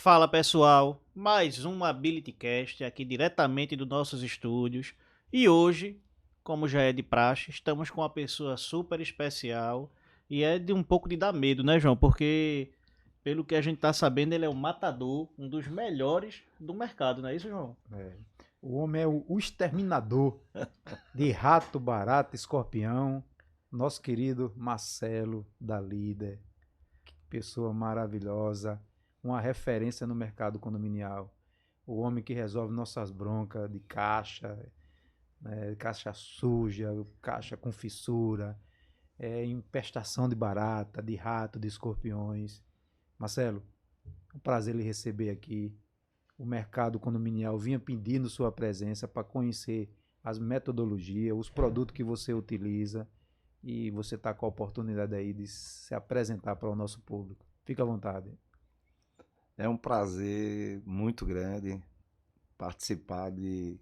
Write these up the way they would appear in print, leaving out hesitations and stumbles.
Fala pessoal, mais um AbilityCast aqui diretamente dos nossos estúdios. E hoje, como já é de praxe, estamos com uma pessoa super especial e é de um pouco de dar medo, né, João? Porque, pelo que a gente tá sabendo, ele é um matador, um dos melhores do mercado, não é isso, João? É. O homem é o exterminador de rato, barata, escorpião. Nosso querido Marcelo da Líder. Que pessoa maravilhosa. Uma referência no mercado condominial. O homem que resolve nossas broncas de caixa, né, caixa suja, caixa com fissura, empestação de barata, de rato, de escorpiões. Marcelo, é um prazer lhe receber aqui. O mercado condominial vinha pedindo sua presença para conhecer as metodologias, os produtos que você utiliza e você está com a oportunidade aí de se apresentar para o nosso público. Fica à vontade. É um prazer muito grande participar de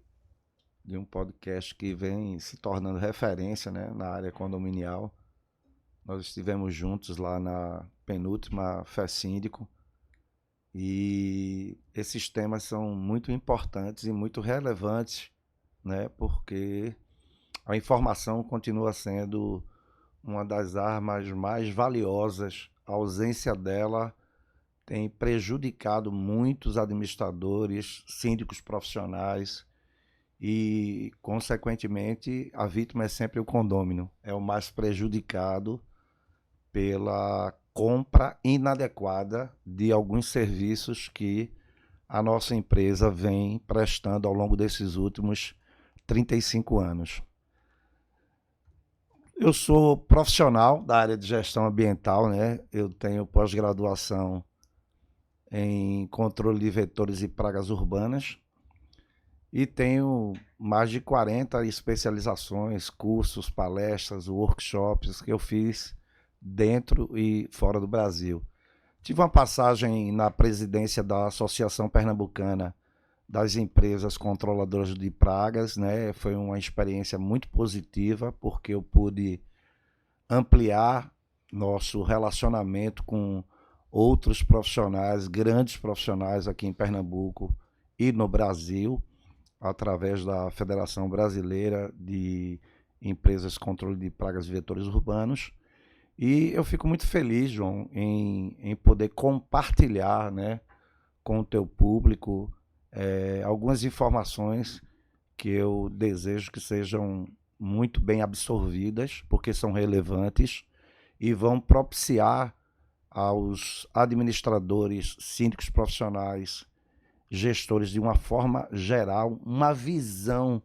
um podcast que vem se tornando referência, né, na área condominial. Nós estivemos juntos lá na penúltima FESíndico e esses temas são muito importantes e muito relevantes, né, porque a informação continua sendo uma das armas mais valiosas. A ausência dela tem prejudicado muitos administradores, síndicos profissionais e, consequentemente, a vítima é sempre o condômino. É o mais prejudicado pela compra inadequada de alguns serviços que a nossa empresa vem prestando ao longo desses últimos 35 anos. Eu sou profissional da área de gestão ambiental, né? Eu tenho pós-graduação em controle de vetores e pragas urbanas e tenho mais de 40 especializações, cursos, palestras, workshops que eu fiz dentro e fora do Brasil. Tive uma passagem na presidência da Associação Pernambucana das Empresas Controladoras de Pragas, né? Foi uma experiência muito positiva porque eu pude ampliar nosso relacionamento com outros profissionais, grandes profissionais aqui em Pernambuco e no Brasil, através da Federação Brasileira de Empresas de Controle de Pragas e Vetores Urbanos. E eu fico muito feliz, João, em poder compartilhar, né, com o teu público algumas informações que eu desejo que sejam muito bem absorvidas, porque são relevantes e vão propiciar aos administradores, síndicos profissionais, gestores, de uma forma geral, uma visão,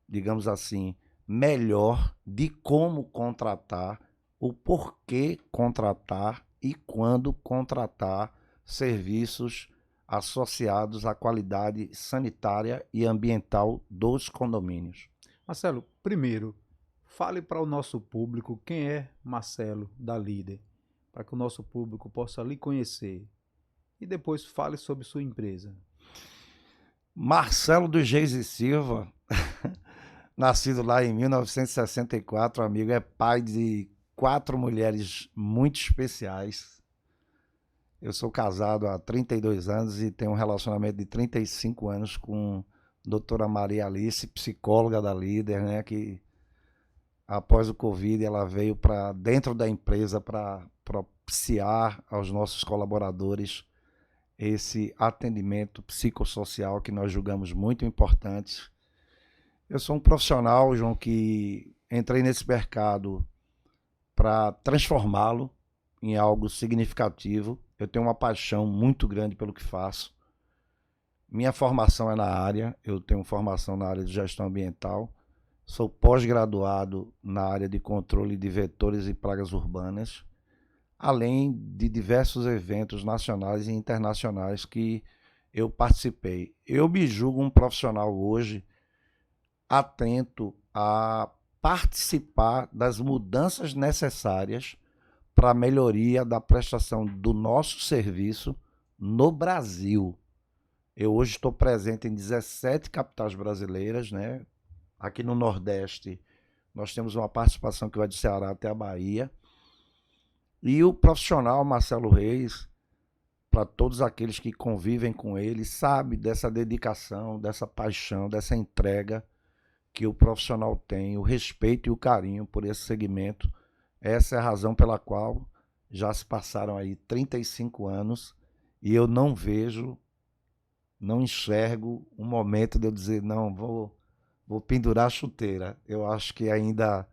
digamos assim, melhor de como contratar, o porquê contratar e quando contratar serviços associados à qualidade sanitária e ambiental dos condomínios. Marcelo, primeiro, fale para o nosso público quem é Marcelo da Líder, para que o nosso público possa lhe conhecer. E depois fale sobre sua empresa. Marcelo do Geis e Silva, nascido lá em 1964, amigo, é pai de 4 mulheres muito especiais. Eu sou casado há 32 anos e tenho um relacionamento de 35 anos com a doutora Maria Alice, psicóloga da Líder, né, que após o Covid ela veio para dentro da empresa para propiciar aos nossos colaboradores esse atendimento psicossocial que nós julgamos muito importante. Eu sou um profissional, João, que entrei nesse mercado para transformá-lo em algo significativo. Eu tenho uma paixão muito grande pelo que faço. Minha formação é na área, eu tenho formação na área de gestão ambiental, sou pós-graduado na área de controle de vetores e pragas urbanas, além de diversos eventos nacionais e internacionais que eu participei. Eu me julgo um profissional hoje atento a participar das mudanças necessárias para a melhoria da prestação do nosso serviço no Brasil. Eu hoje estou presente em 17 capitais brasileiras, né? Aqui no Nordeste nós temos uma participação que vai do Ceará até a Bahia. E o profissional Marcelo Reis para todos aqueles que convivem com ele, sabe dessa dedicação, dessa paixão, dessa entrega que o profissional tem, o respeito e o carinho por esse segmento. Essa é a razão pela qual já se passaram aí 35 anos e eu não vejo, não enxergo um momento de eu dizer, não, vou pendurar a chuteira. Eu acho que ainda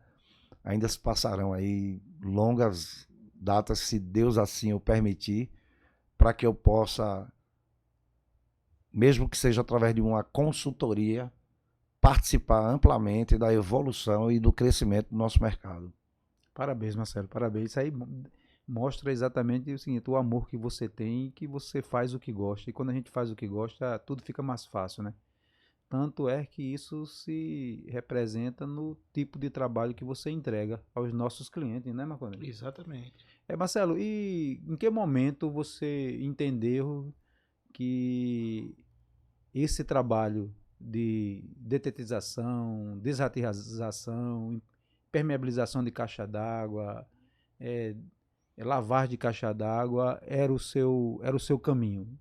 se passarão aí longas datas, se Deus assim o permitir, para que eu possa, mesmo que seja através de uma consultoria, participar amplamente da evolução e do crescimento do nosso mercado. Parabéns, Marcelo, parabéns. Isso aí mostra exatamente o seguinte, o amor que você tem e que você faz o que gosta. E quando a gente faz o que gosta, tudo fica mais fácil, né? Tanto é que isso se representa no tipo de trabalho que você entrega aos nossos clientes, né, Marconi? Exatamente. Marcelo, e em que momento você entendeu que esse trabalho de detetização, desratização, impermeabilização de caixa d'água, é, lavagem de caixa d'água era o seu caminho?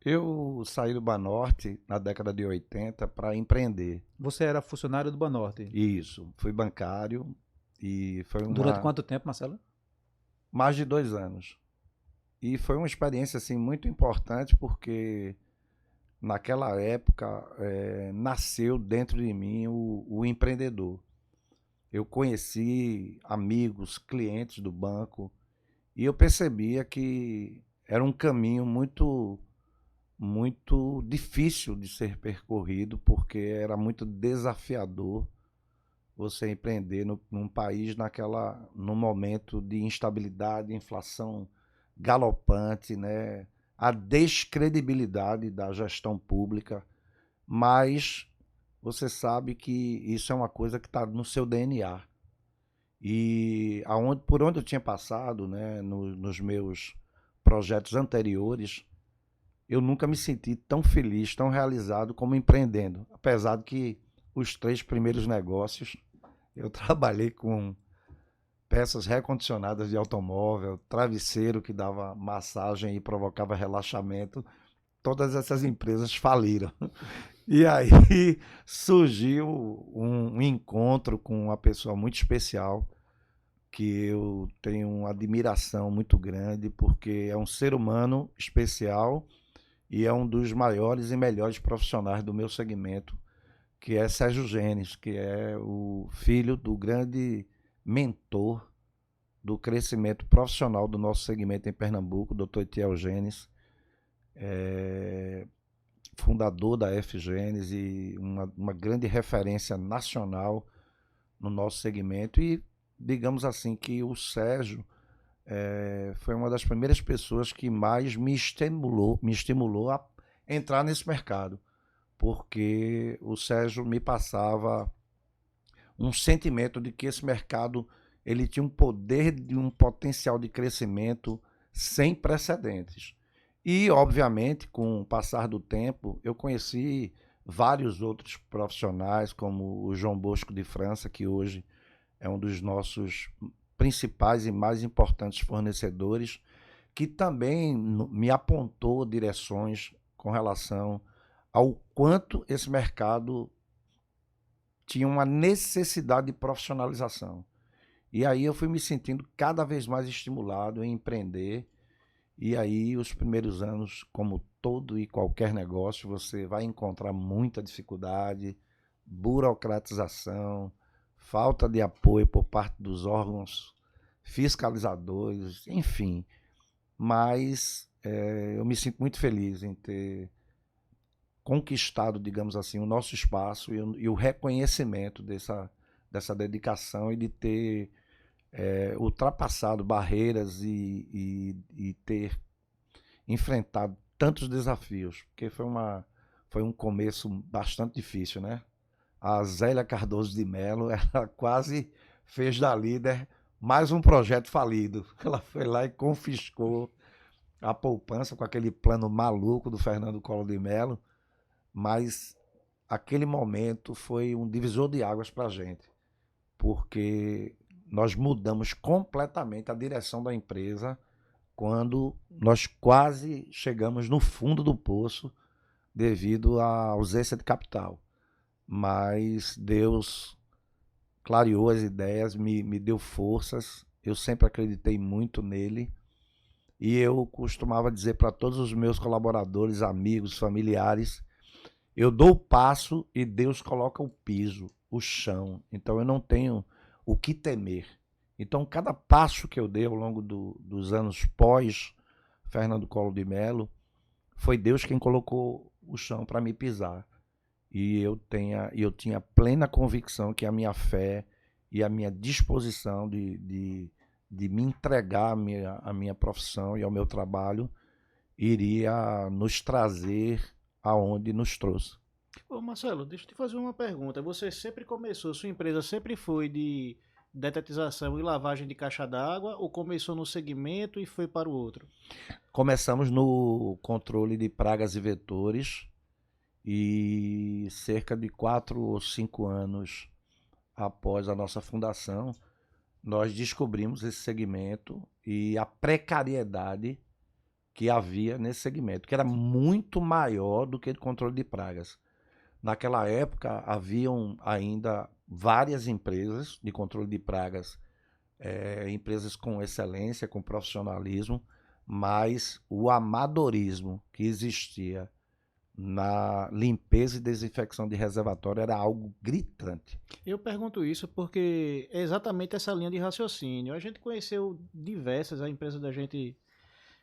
Eu saí do Banorte na década de 80 para empreender. Você era funcionário do Banorte. Isso, fui bancário e foi Durante quanto tempo, Marcelo? mais de 2 anos. E foi uma experiência assim muito importante porque naquela época nasceu dentro de mim o empreendedor. Eu conheci amigos, clientes do banco e eu percebia que era um caminho muito difícil de ser percorrido porque era muito desafiador você empreender num país num momento de instabilidade, inflação galopante, né? A descredibilidade da gestão pública, mas você sabe que isso é uma coisa que está no seu DNA. E por onde eu tinha passado, né, nos meus projetos anteriores, eu nunca me senti tão feliz, tão realizado como empreendendo. Apesar de que os 3 primeiros negócios eu trabalhei com peças recondicionadas de automóvel, travesseiro que dava massagem e provocava relaxamento. Todas essas empresas faliram. E aí surgiu um encontro com uma pessoa muito especial, que eu tenho uma admiração muito grande, porque é um ser humano especial e é um dos maiores e melhores profissionais do meu segmento, que é Sérgio Genes, que é o filho do grande mentor do crescimento profissional do nosso segmento em Pernambuco, Dr. Etiel Genes, fundador da F Genes e uma grande referência nacional no nosso segmento. E digamos assim que o Sérgio foi uma das primeiras pessoas que mais me estimulou a entrar nesse mercado, porque o Sérgio me passava um sentimento de que esse mercado ele tinha um poder e um potencial de crescimento sem precedentes. E, obviamente, com o passar do tempo, eu conheci vários outros profissionais, como o João Bosco de França, que hoje é um dos nossos principais e mais importantes fornecedores, que também me apontou direções com relação ao quanto esse mercado tinha uma necessidade de profissionalização. E aí eu fui me sentindo cada vez mais estimulado em empreender. E aí os primeiros anos, como todo e qualquer negócio, você vai encontrar muita dificuldade, burocratização, falta de apoio por parte dos órgãos fiscalizadores, enfim. Mas eu me sinto muito feliz em ter conquistado, digamos assim, o nosso espaço e o reconhecimento dessa dedicação e de ter ultrapassado barreiras e ter enfrentado tantos desafios, porque foi um começo bastante difícil, né? A Zélia Cardoso de Mello, ela quase fez da Líder mais um projeto falido. Ela foi lá e confiscou a poupança com aquele plano maluco do Fernando Collor de Mello, mas aquele momento foi um divisor de águas para a gente, porque nós mudamos completamente a direção da empresa quando nós quase chegamos no fundo do poço devido à ausência de capital. Mas Deus clareou as ideias, me deu forças. Eu sempre acreditei muito nele. E eu costumava dizer para todos os meus colaboradores, amigos, familiares, eu dou o passo e Deus coloca o piso, o chão. Então eu não tenho o que temer. Então cada passo que eu dei ao longo dos anos pós Fernando Collor de Mello, foi Deus quem colocou o chão para me pisar. E eu tinha plena convicção que a minha fé e a minha disposição de me entregar à minha profissão e ao meu trabalho iria nos trazer aonde nos trouxe. Ô Marcelo, deixa eu te fazer uma pergunta. Você sempre começou, sua empresa sempre foi de detetização e lavagem de caixa d'água ou começou no segmento e foi para o outro? Começamos no controle de pragas e vetores e cerca de 4 ou 5 anos após a nossa fundação, nós descobrimos esse segmento e a precariedade que havia nesse segmento, que era muito maior do que o controle de pragas. Naquela época, haviam ainda várias empresas de controle de pragas, empresas com excelência, com profissionalismo, mas o amadorismo que existia na limpeza e desinfecção de reservatório era algo gritante. Eu pergunto isso porque é exatamente essa linha de raciocínio. A gente conheceu diversas, a empresa da gente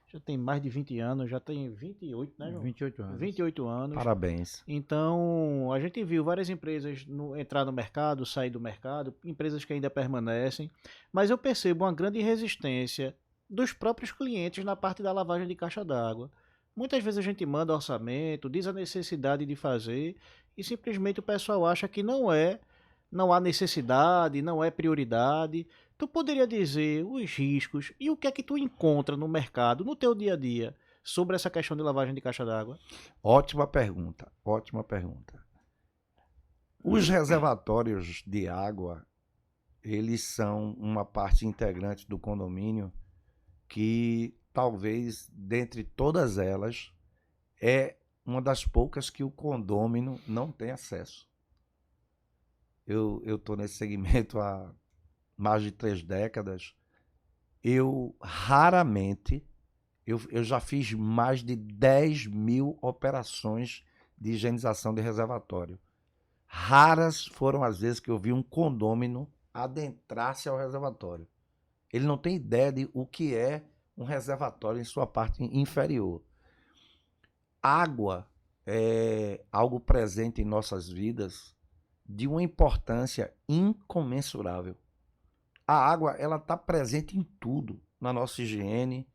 já tem mais de 20 anos, já tem 28, né, João? 28 anos. 28 anos. Parabéns. Então, a gente viu várias empresas entrar no mercado, sair do mercado, empresas que ainda permanecem, mas eu percebo uma grande resistência dos próprios clientes na parte da lavagem de caixa d'água. Muitas vezes a gente manda orçamento, diz a necessidade de fazer e simplesmente o pessoal acha que não há necessidade, não é prioridade. Tu poderia dizer os riscos e o que é que tu encontra no mercado, no teu dia a dia, sobre essa questão de lavagem de caixa d'água? Ótima pergunta, ótima pergunta. Os reservatórios de água, eles são uma parte integrante do condomínio que talvez, dentre todas elas, é uma das poucas que o condômino não tem acesso. Eu estou nesse segmento há mais de 3 décadas. Eu raramente, eu já fiz mais de 10 mil operações de higienização de reservatório. Raras foram as vezes que eu vi um condômino adentrar-se ao reservatório. Ele não tem ideia de o que é um reservatório em sua parte inferior. Água é algo presente em nossas vidas de uma importância incomensurável. A água, ela está presente em tudo, na nossa higiene,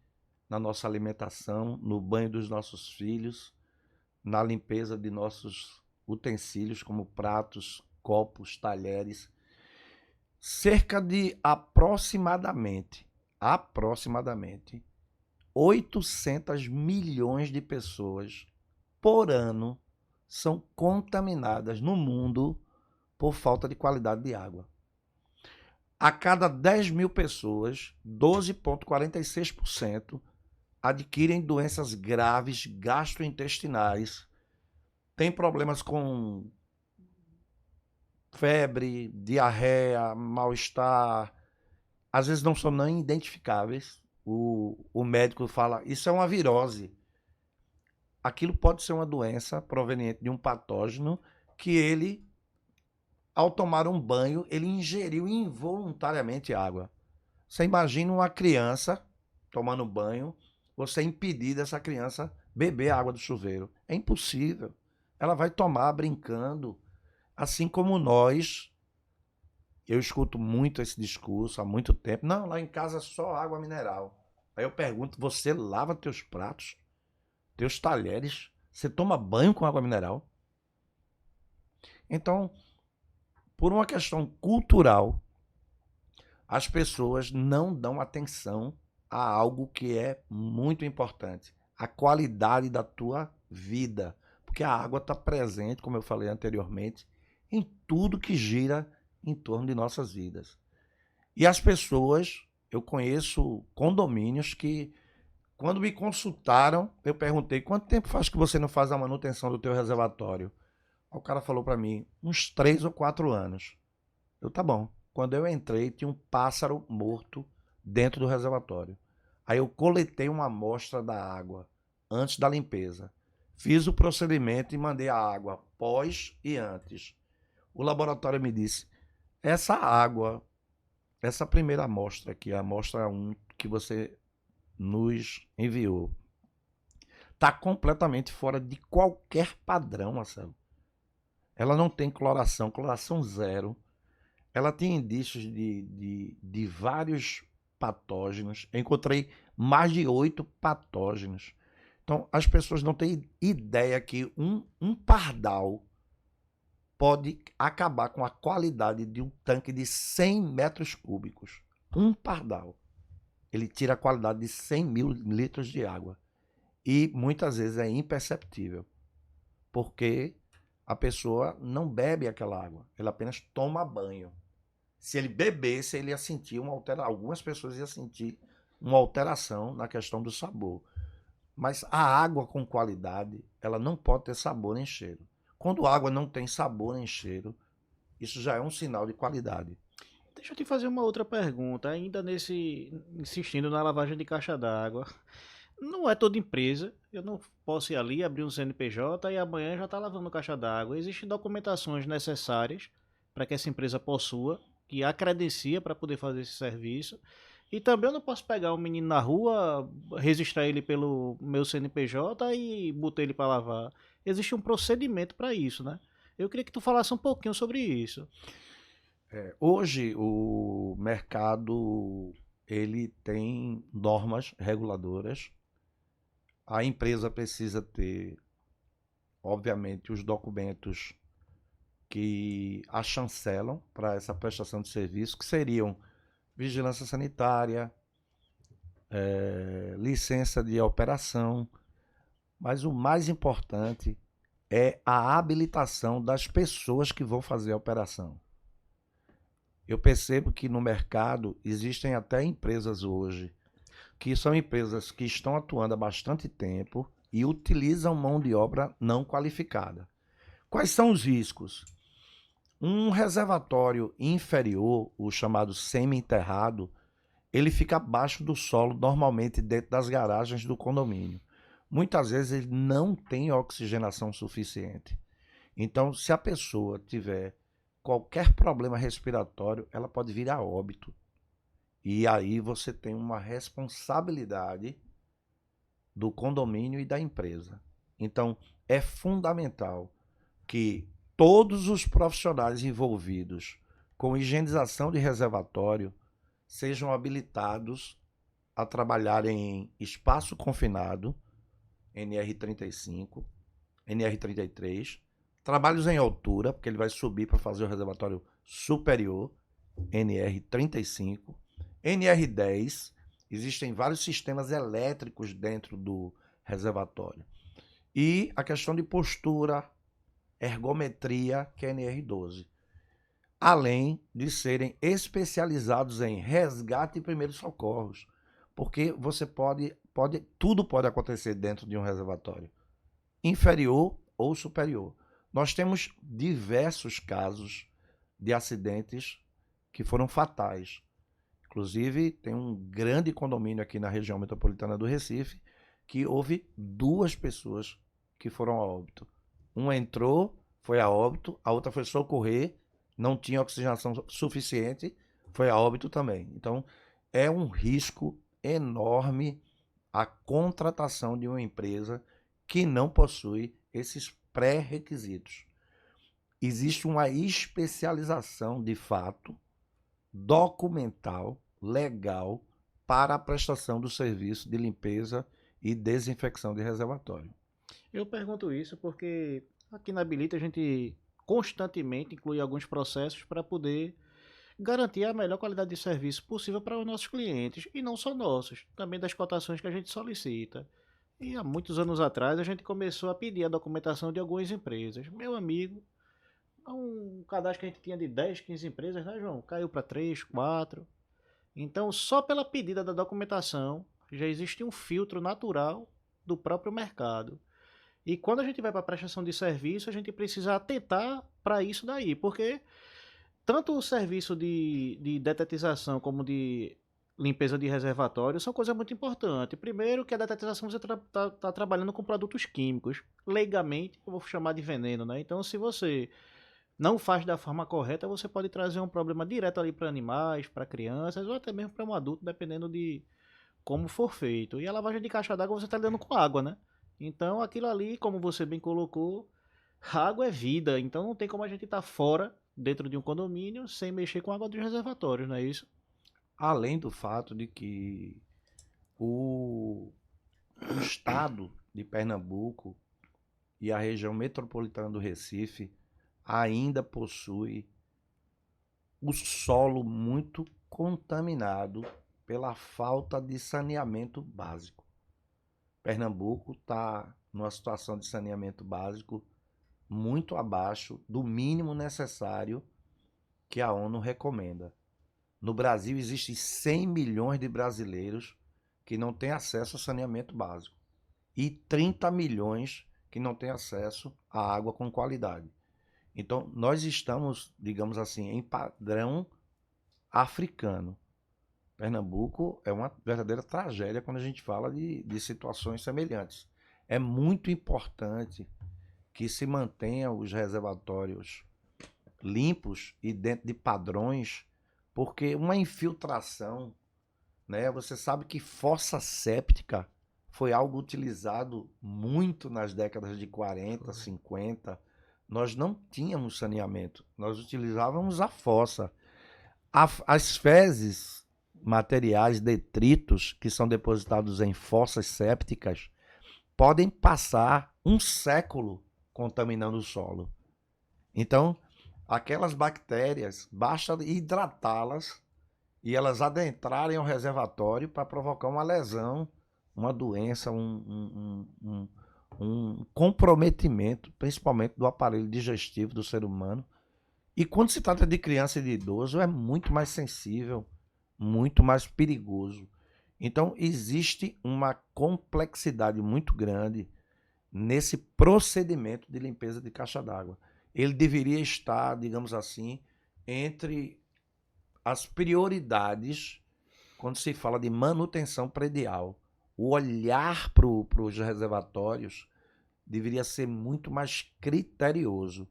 na nossa alimentação, no banho dos nossos filhos, na limpeza de nossos utensílios, como pratos, copos, talheres. Cerca de aproximadamente 800 milhões de pessoas por ano são contaminadas no mundo por falta de qualidade de água. A cada 10 mil pessoas, 12,46% adquirem doenças graves gastrointestinais, têm problemas com febre, diarreia, mal-estar, às vezes não são nem identificáveis. O médico fala, isso é uma virose. Aquilo pode ser uma doença proveniente de um patógeno que ele, ao tomar um banho, ele ingeriu involuntariamente água. Você imagina uma criança tomando banho, você impedir dessa criança beber a água do chuveiro. É impossível. Ela vai tomar brincando. Assim como nós, eu escuto muito esse discurso há muito tempo. Não, lá em casa só água mineral. Aí eu pergunto, você lava teus pratos, teus talheres, você toma banho com água mineral? Então, por uma questão cultural, as pessoas não dão atenção a algo que é muito importante, a qualidade da tua vida. Porque a água está presente, como eu falei anteriormente, em tudo que gira em torno de nossas vidas. E as pessoas, eu conheço condomínios que Quando me consultaram, eu perguntei, quanto tempo faz que você não faz a manutenção do teu reservatório? O cara falou para mim, uns 3 ou 4 anos. Tá bom. Quando eu entrei, tinha um pássaro morto dentro do reservatório. Aí eu coletei uma amostra da água antes da limpeza. Fiz o procedimento e mandei a água pós e antes. O laboratório me disse, essa água, essa primeira amostra aqui, a amostra 1 que você nos enviou, está completamente fora de qualquer padrão, Marcelo. Ela não tem cloração, cloração zero. Ela tem indícios de vários patógenos. Eu encontrei mais de 8 patógenos. Então, as pessoas não têm ideia que um pardal pode acabar com a qualidade de um tanque de 100 metros cúbicos. Um pardal. Ele tira a qualidade de 100 mil litros de água. E muitas vezes é imperceptível. Porque a pessoa não bebe aquela água. Ela apenas toma banho. Se ele bebesse, ele ia sentir uma alteração. Algumas pessoas iam sentir uma alteração na questão do sabor. Mas a água com qualidade, ela não pode ter sabor nem cheiro. Quando a água não tem sabor nem cheiro, isso já é um sinal de qualidade. Deixa eu te fazer uma outra pergunta, ainda insistindo na lavagem de caixa d'água. Não é toda empresa, eu não posso ir ali abrir um CNPJ e amanhã já está lavando caixa d'água. Existem documentações necessárias para que essa empresa possua, que a credencia para poder fazer esse serviço. E também eu não posso pegar um menino na rua, registrar ele pelo meu CNPJ e botar ele para lavar. Existe um procedimento para isso, né? Eu queria que tu falasse um pouquinho sobre isso. Hoje o mercado ele tem normas reguladoras. A empresa precisa ter, obviamente, os documentos que a chancelam para essa prestação de serviço, que seriam vigilância sanitária, licença de operação, mas o mais importante é a habilitação das pessoas que vão fazer a operação. Eu percebo que no mercado existem até empresas hoje que são empresas que estão atuando há bastante tempo e utilizam mão de obra não qualificada. Quais são os riscos? Um reservatório inferior, o chamado semi-enterrado, ele fica abaixo do solo, normalmente dentro das garagens do condomínio. Muitas vezes ele não tem oxigenação suficiente. Então, se a pessoa tiver qualquer problema respiratório, ela pode vir a óbito. E aí você tem uma responsabilidade do condomínio e da empresa. Então, é fundamental que todos os profissionais envolvidos com higienização de reservatório sejam habilitados a trabalhar em espaço confinado, NR35, NR33, trabalhos em altura, porque ele vai subir para fazer o reservatório superior, NR35, NR10, existem vários sistemas elétricos dentro do reservatório. E a questão de postura, ergometria, que é NR12. Além de serem especializados em resgate e primeiros socorros. Porque você tudo pode acontecer dentro de um reservatório, inferior ou superior. Nós temos diversos casos de acidentes que foram fatais. Inclusive, tem um grande condomínio aqui na região metropolitana do Recife que houve 2 pessoas que foram a óbito. Uma entrou, foi a óbito, a outra foi socorrer, não tinha oxigenação suficiente, foi a óbito também. Então, é um risco enorme a contratação de uma empresa que não possui esses pré-requisitos. Existe uma especialização, de fato, documental, legal, para a prestação do serviço de limpeza e desinfecção de reservatório. Eu pergunto isso porque aqui na Habilita a gente constantemente inclui alguns processos para poder garantir a melhor qualidade de serviço possível para os nossos clientes, e não só nossos, também das cotações que a gente solicita. E há muitos anos atrás a gente começou a pedir a documentação de algumas empresas. Meu amigo, um cadastro que a gente tinha de 10, 15 empresas, né, João? Caiu para 3, 4. Então, só pela pedida da documentação, Já existe um filtro natural do próprio mercado. E quando a gente vai para a prestação de serviço, a gente precisa atentar para isso daí, porque tanto o serviço de detetização como de limpeza de reservatório são coisas muito importantes. Primeiro que a detetização você está trabalhando com produtos químicos. Leigamente, eu vou chamar de veneno, né? Então, se você não faz da forma correta, você pode trazer um problema direto ali para animais, para crianças ou até mesmo para um adulto, dependendo de como for feito. E a lavagem de caixa d'água você está lidando com água, né? Então, aquilo ali, como você bem colocou, água é vida. Então, não tem como a gente estar fora, dentro de um condomínio, sem mexer com a água dos reservatórios, não é isso? Além do fato de que o, o estado de Pernambuco e a região metropolitana do Recife ainda possui o solo muito contaminado pela falta de saneamento básico. Pernambuco está numa situação de saneamento básico muito abaixo do mínimo necessário que a ONU recomenda. No Brasil, existem 100 milhões de brasileiros que não têm acesso a saneamento básico e 30 milhões que não têm acesso à água com qualidade. Então, nós estamos, digamos assim, em padrão africano. Pernambuco é uma verdadeira tragédia quando a gente fala de situações semelhantes. É muito importante que se mantenha os reservatórios limpos e dentro de padrões, porque uma infiltração, né? Você sabe que fossa séptica foi algo utilizado muito nas décadas de 40, 50. Nós não tínhamos saneamento, nós utilizávamos a fossa. As fezes, materiais, detritos que são depositados em fossas sépticas podem passar um século contaminando o solo. Então, aquelas bactérias, basta hidratá-las e elas adentrarem o reservatório para provocar uma lesão, uma doença, um comprometimento, principalmente do aparelho digestivo do ser humano. E quando se trata de criança e de idoso, é muito mais sensível, muito mais perigoso. Então, existe uma complexidade muito grande nesse procedimento de limpeza de caixa d'água. Ele deveria estar, digamos assim, entre as prioridades quando se fala de manutenção predial. O olhar para os reservatórios deveria ser muito mais criterioso.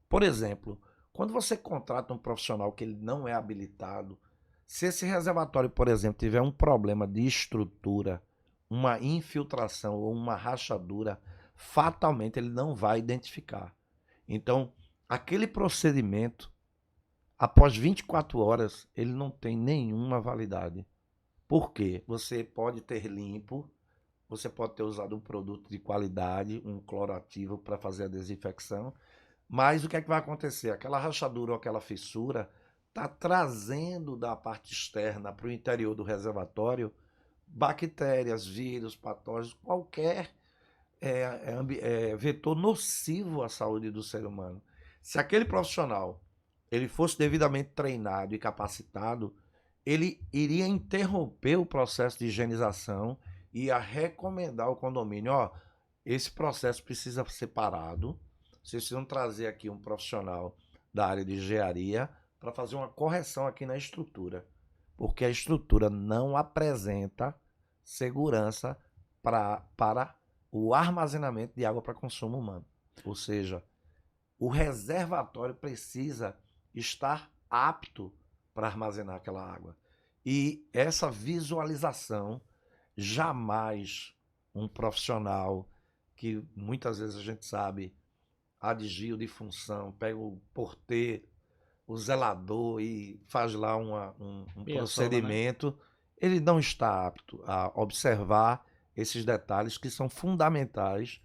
Por exemplo, quando você contrata um profissional que ele não é habilitado, se esse reservatório, por exemplo, tiver um problema de estrutura, uma infiltração ou uma rachadura, fatalmente ele não vai identificar. Então, aquele procedimento, após 24 horas, ele não tem nenhuma validade. Por quê? Você pode ter limpo, você pode ter usado um produto de qualidade, um clorativo para fazer a desinfecção, mas o que é que vai acontecer? Aquela rachadura ou aquela fissura está trazendo da parte externa para o interior do reservatório bactérias, vírus, patógenos, qualquer vetor nocivo à saúde do ser humano. Se aquele profissional ele fosse devidamente treinado e capacitado, ele iria interromper o processo de higienização e ia recomendar ao condomínio, ó, esse processo precisa ser parado, vocês precisam trazer aqui um profissional da área de engenharia para fazer uma correção aqui na estrutura, porque a estrutura não apresenta segurança para o armazenamento de água para consumo humano. Ou seja, o reservatório precisa estar apto para armazenar aquela água. E essa visualização, jamais um profissional que muitas vezes a gente sabe, adgio de função, pega o porteiro, o zelador e faz lá um procedimento, né? Ele não está apto a observar esses detalhes que são fundamentais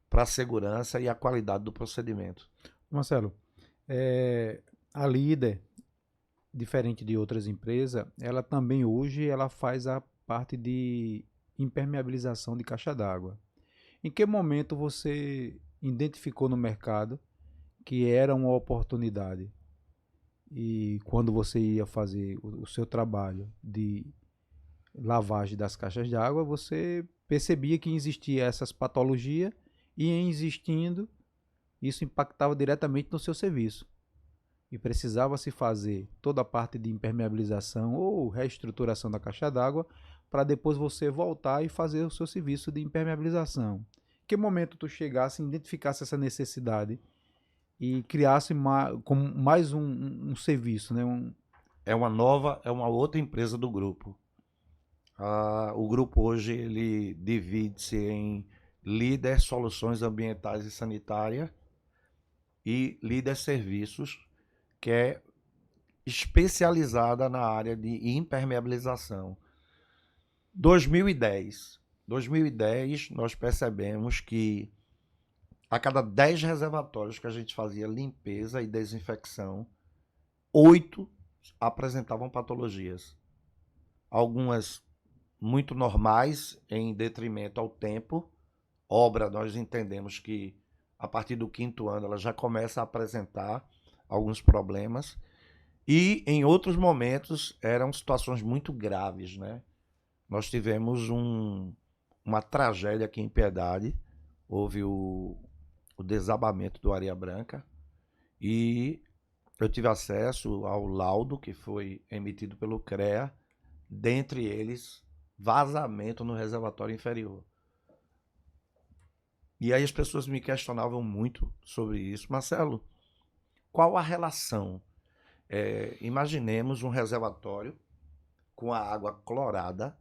para a segurança e a qualidade do procedimento. Marcelo, a Líder, diferente de outras empresas, ela também hoje ela faz a parte de impermeabilização de caixa d'água. Em que momento você identificou no mercado que era uma oportunidade? E quando você ia fazer o seu trabalho de lavagem das caixas de água, você percebia que existia essas patologias e em existindo, isso impactava diretamente no seu serviço. E precisava se fazer toda a parte de impermeabilização ou reestruturação da caixa d'água para depois você voltar e fazer o seu serviço de impermeabilização. Que momento tu chegasse, identificasse essa necessidade e criasse como mais um serviço, né? É uma outra empresa do grupo. O grupo hoje ele divide-se em líder soluções ambientais e sanitárias e líder serviços, que é especializada na área de impermeabilização. 2010, nós percebemos que a cada 10 reservatórios que a gente fazia limpeza e desinfecção, 8 apresentavam patologias. Algumas muito normais, em detrimento ao tempo. Obra, nós entendemos que a partir do 5º ano ela já começa a apresentar alguns problemas. E em outros momentos eram situações muito graves, né? Nós tivemos uma tragédia aqui em Piedade. Houve o desabamento do Areia Branca e eu tive acesso ao laudo que foi emitido pelo CREA, dentre eles vazamento no reservatório inferior. E aí as pessoas me questionavam muito sobre isso. Marcelo, qual a relação? Imaginemos um reservatório com a água clorada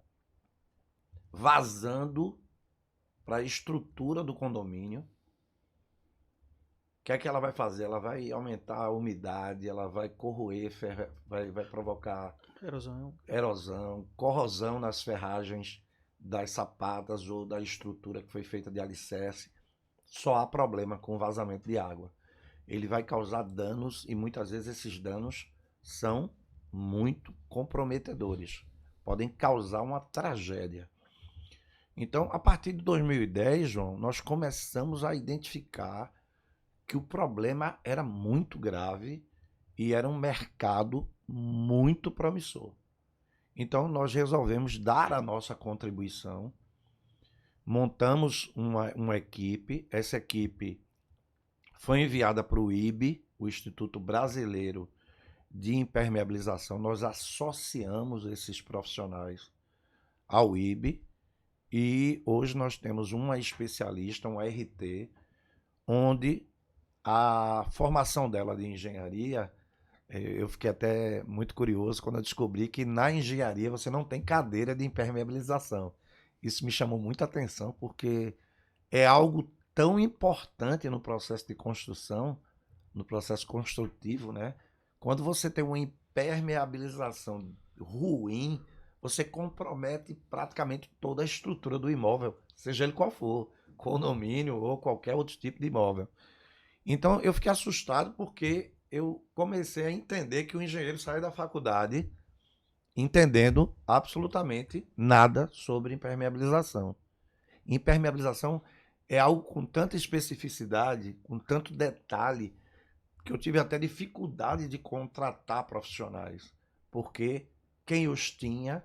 vazando para a estrutura do condomínio. O que é que ela vai fazer? Ela vai aumentar a umidade, ela vai corroer, vai provocar erosão, corrosão nas ferragens das sapatas ou da estrutura que foi feita de alicerce. Só há problema com o vazamento de água. Ele vai causar danos e muitas vezes esses danos são muito comprometedores. Podem causar uma tragédia. Então, a partir de 2010, João, nós começamos a identificar que o problema era muito grave e era um mercado muito promissor. Então, nós resolvemos dar a nossa contribuição, montamos uma equipe, essa equipe foi enviada para o IBE, o Instituto Brasileiro de Impermeabilização. Nós associamos esses profissionais ao IBE e hoje nós temos uma especialista, um RT, onde a formação dela de engenharia, eu fiquei até muito curioso quando eu descobri que na engenharia você não tem cadeira de impermeabilização. Isso me chamou muita atenção porque é algo tão importante no processo de construção, no processo construtivo, né? Quando você tem uma impermeabilização ruim, você compromete praticamente toda a estrutura do imóvel, seja ele qual for, condomínio ou qualquer outro tipo de imóvel. Então eu fiquei assustado porque eu comecei a entender que o engenheiro sai da faculdade entendendo absolutamente nada sobre impermeabilização. Impermeabilização é algo com tanta especificidade, com tanto detalhe, que eu tive até dificuldade de contratar profissionais, porque quem os tinha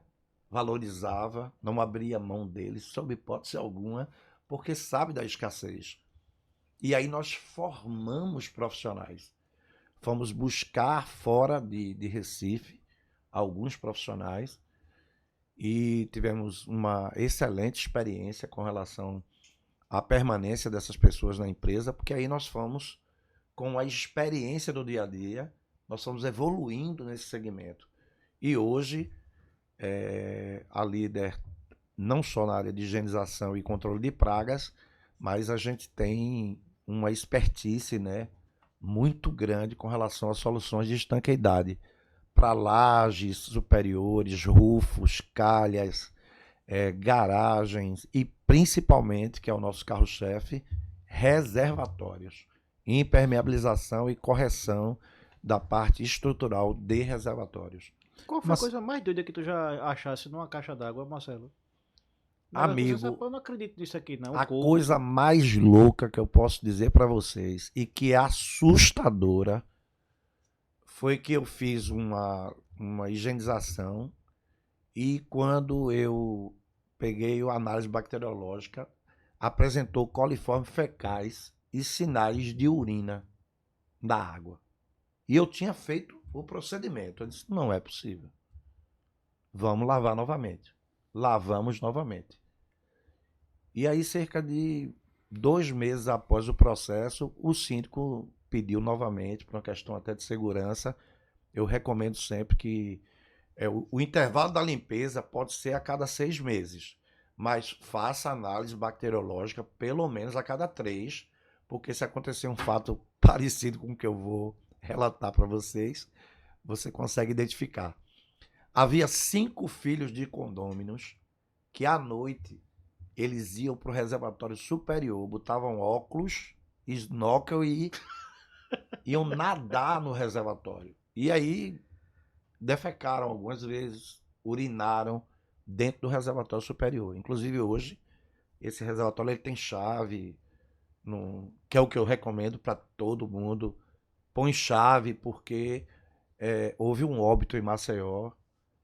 valorizava, não abria mão deles, sob hipótese alguma, porque sabe da escassez. E aí nós formamos profissionais. Fomos buscar fora de Recife alguns profissionais e tivemos uma excelente experiência com relação à permanência dessas pessoas na empresa, porque aí nós fomos, com a experiência do dia a dia, nós fomos evoluindo nesse segmento. E hoje, a líder, não só na área de higienização e controle de pragas, mas a gente tem uma expertise, né, muito grande com relação às soluções de estanqueidade para lajes superiores, rufos, calhas, garagens e principalmente, que é o nosso carro-chefe, reservatórios, impermeabilização e correção da parte estrutural de reservatórios. Qual foi a coisa mais doida que tu já achasse numa caixa d'água, Marcelo? Amigo, Eu não acredito nisso aqui, não. A coisa mais louca que eu posso dizer para vocês e que é assustadora foi que eu fiz uma higienização E quando eu peguei a análise bacteriológica, apresentou coliformes fecais e sinais de urina da água. E eu tinha feito o procedimento. Eu disse, não é possível. Vamos lavar novamente. Lavamos novamente. E aí, cerca de 2 meses após o processo, o síndico pediu novamente, por uma questão até de segurança. Eu recomendo sempre que o intervalo da limpeza pode ser a cada 6 meses, mas faça análise bacteriológica pelo menos a cada 3, porque se acontecer um fato parecido com o que eu vou relatar para vocês, você consegue identificar. Havia 5 filhos de condôminos que à noite eles iam para o reservatório superior, botavam óculos, snorkel e iam nadar no reservatório. E aí defecaram algumas vezes, urinaram dentro do reservatório superior. Inclusive hoje, esse reservatório ele tem chave, que é o que eu recomendo para todo mundo. Põe chave porque houve um óbito em Maceió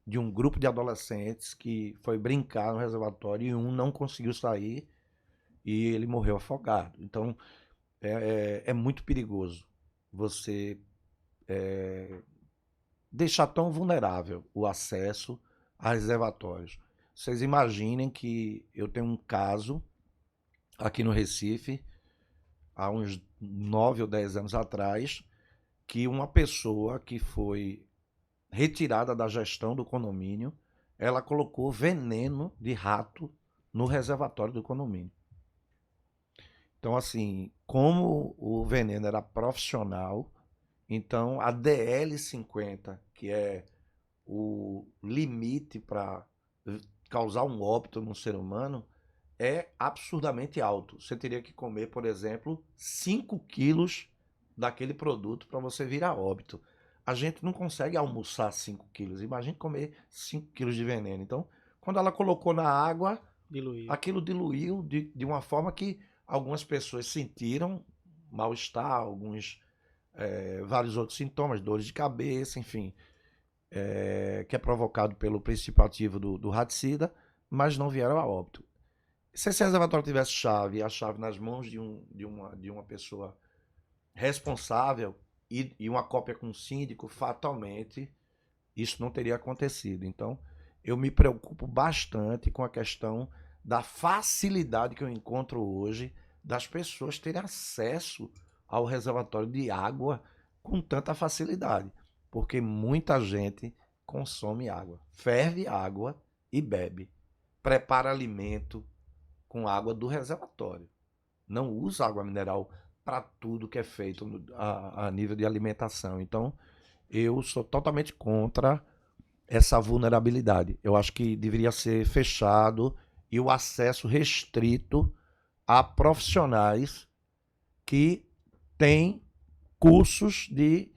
de um grupo de adolescentes que foi brincar no reservatório e um não conseguiu sair e ele morreu afogado. Então, é muito perigoso você deixar tão vulnerável o acesso a reservatórios. Vocês imaginem que eu tenho um caso aqui no Recife, há uns 9 ou 10 anos atrás, que uma pessoa que foi retirada da gestão do condomínio, ela colocou veneno de rato no reservatório do condomínio. Então, assim, como o veneno era profissional, então a DL50, que é o limite para causar um óbito no ser humano, é absurdamente alto. Você teria que comer, por exemplo, 5 quilos daquele produto para você vir a óbito. A gente não consegue almoçar 5 quilos. Imagine comer 5 quilos de veneno. Então, quando ela colocou na água, aquilo diluiu de uma forma que algumas pessoas sentiram mal-estar, vários outros sintomas, dores de cabeça, enfim, que é provocado pelo princípio ativo do raticida, mas não vieram a óbito. Se esse reservatório tivesse chave, a chave nas mãos de uma pessoa responsável e uma cópia com o síndico, fatalmente isso não teria acontecido. Então, eu me preocupo bastante com a questão da facilidade que eu encontro hoje das pessoas terem acesso ao reservatório de água com tanta facilidade, porque muita gente consome água, ferve água e bebe, prepara alimento com água do reservatório, não usa água mineral para tudo que é feito a nível de alimentação. Então, eu sou totalmente contra essa vulnerabilidade. Eu acho que deveria ser fechado e o acesso restrito a profissionais que têm cursos de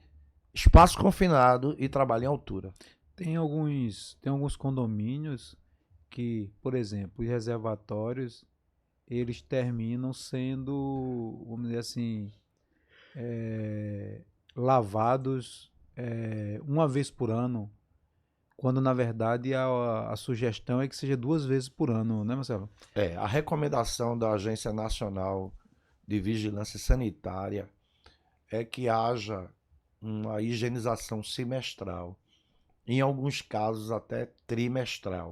espaço confinado e trabalho em altura. Tem alguns condomínios que, por exemplo, os reservatórios, eles terminam sendo, vamos dizer assim, lavados uma vez por ano, quando na verdade a sugestão é que seja 2 vezes por ano, né, Marcelo? A recomendação da Agência Nacional de Vigilância Sanitária é que haja uma higienização semestral, em alguns casos até trimestral.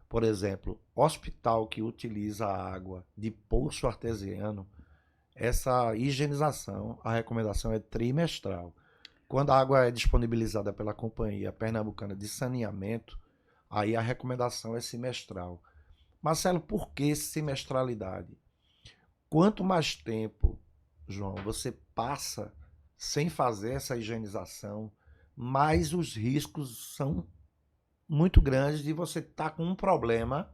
Por exemplo, hospital que utiliza água de poço artesiano, essa higienização, a recomendação é trimestral. Quando a água é disponibilizada pela Companhia Pernambucana de Saneamento, aí a recomendação é semestral. Marcelo, por que semestralidade? Quanto mais tempo, João, você passa sem fazer essa higienização, mais os riscos são muito grandes de você estar com um problema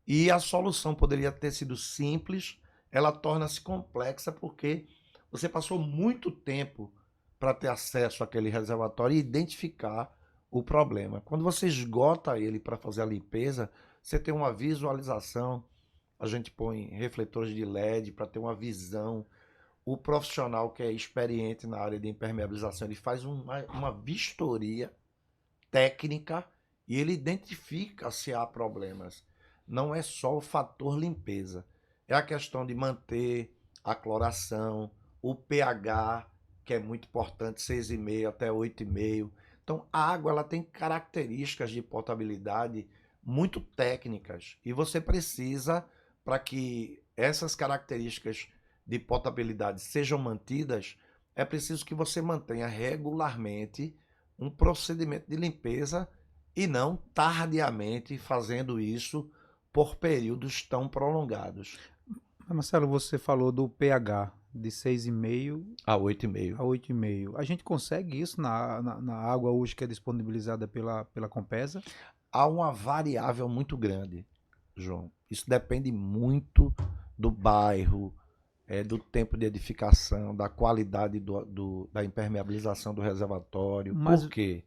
e a solução poderia ter sido simples, ela torna-se complexa porque você passou muito tempo para ter acesso àquele reservatório e identificar o problema. Quando você esgota ele para fazer a limpeza, você tem uma visualização, a gente põe refletores de LED para ter uma visão. O profissional que é experiente na área de impermeabilização, ele faz uma vistoria técnica e ele identifica se há problemas. Não é só o fator limpeza, é a questão de manter a cloração, o pH, que é muito importante, 6,5 até 8,5. Então, a água ela tem características de potabilidade muito técnicas e você precisa, para que essas características de potabilidade sejam mantidas, é preciso que você mantenha regularmente um procedimento de limpeza e não tardiamente fazendo isso por períodos tão prolongados. Mas, Marcelo, você falou do pH de 6,5 A 8,5. a 8,5. A gente consegue isso na água hoje que é disponibilizada pela Compesa? Há uma variável muito grande, João. Isso depende muito do bairro, do tempo de edificação, da qualidade da impermeabilização do reservatório. Mas- Por quê?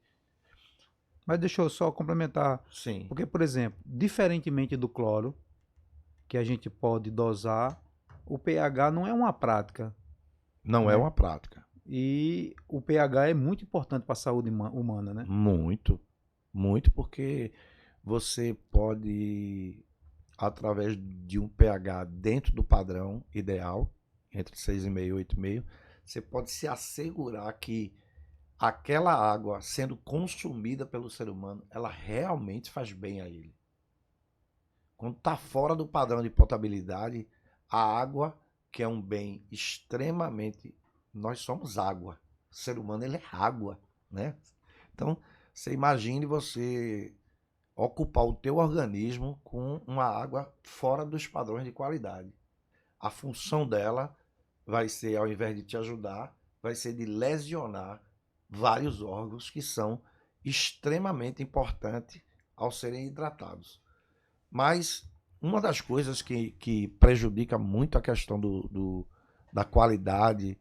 Mas deixa eu só complementar. Sim. Porque, por exemplo, diferentemente do cloro, que a gente pode dosar, o pH não é uma prática. Não é uma prática. E o pH é muito importante para a saúde humana, né? Muito. Muito, porque você pode, através de um pH dentro do padrão ideal, entre 6,5 e 8,5, você pode se assegurar que aquela água sendo consumida pelo ser humano, ela realmente faz bem a ele. Quando está fora do padrão de potabilidade, a água, que é um bem extremamente... Nós somos água. O ser humano, ele é água, né? Então, você imagine você ocupar o teu organismo com uma água fora dos padrões de qualidade. A função dela vai ser, ao invés de te ajudar, vai ser de lesionar vários órgãos que são extremamente importantes ao serem hidratados. Mas uma das coisas que prejudica muito a questão da qualidade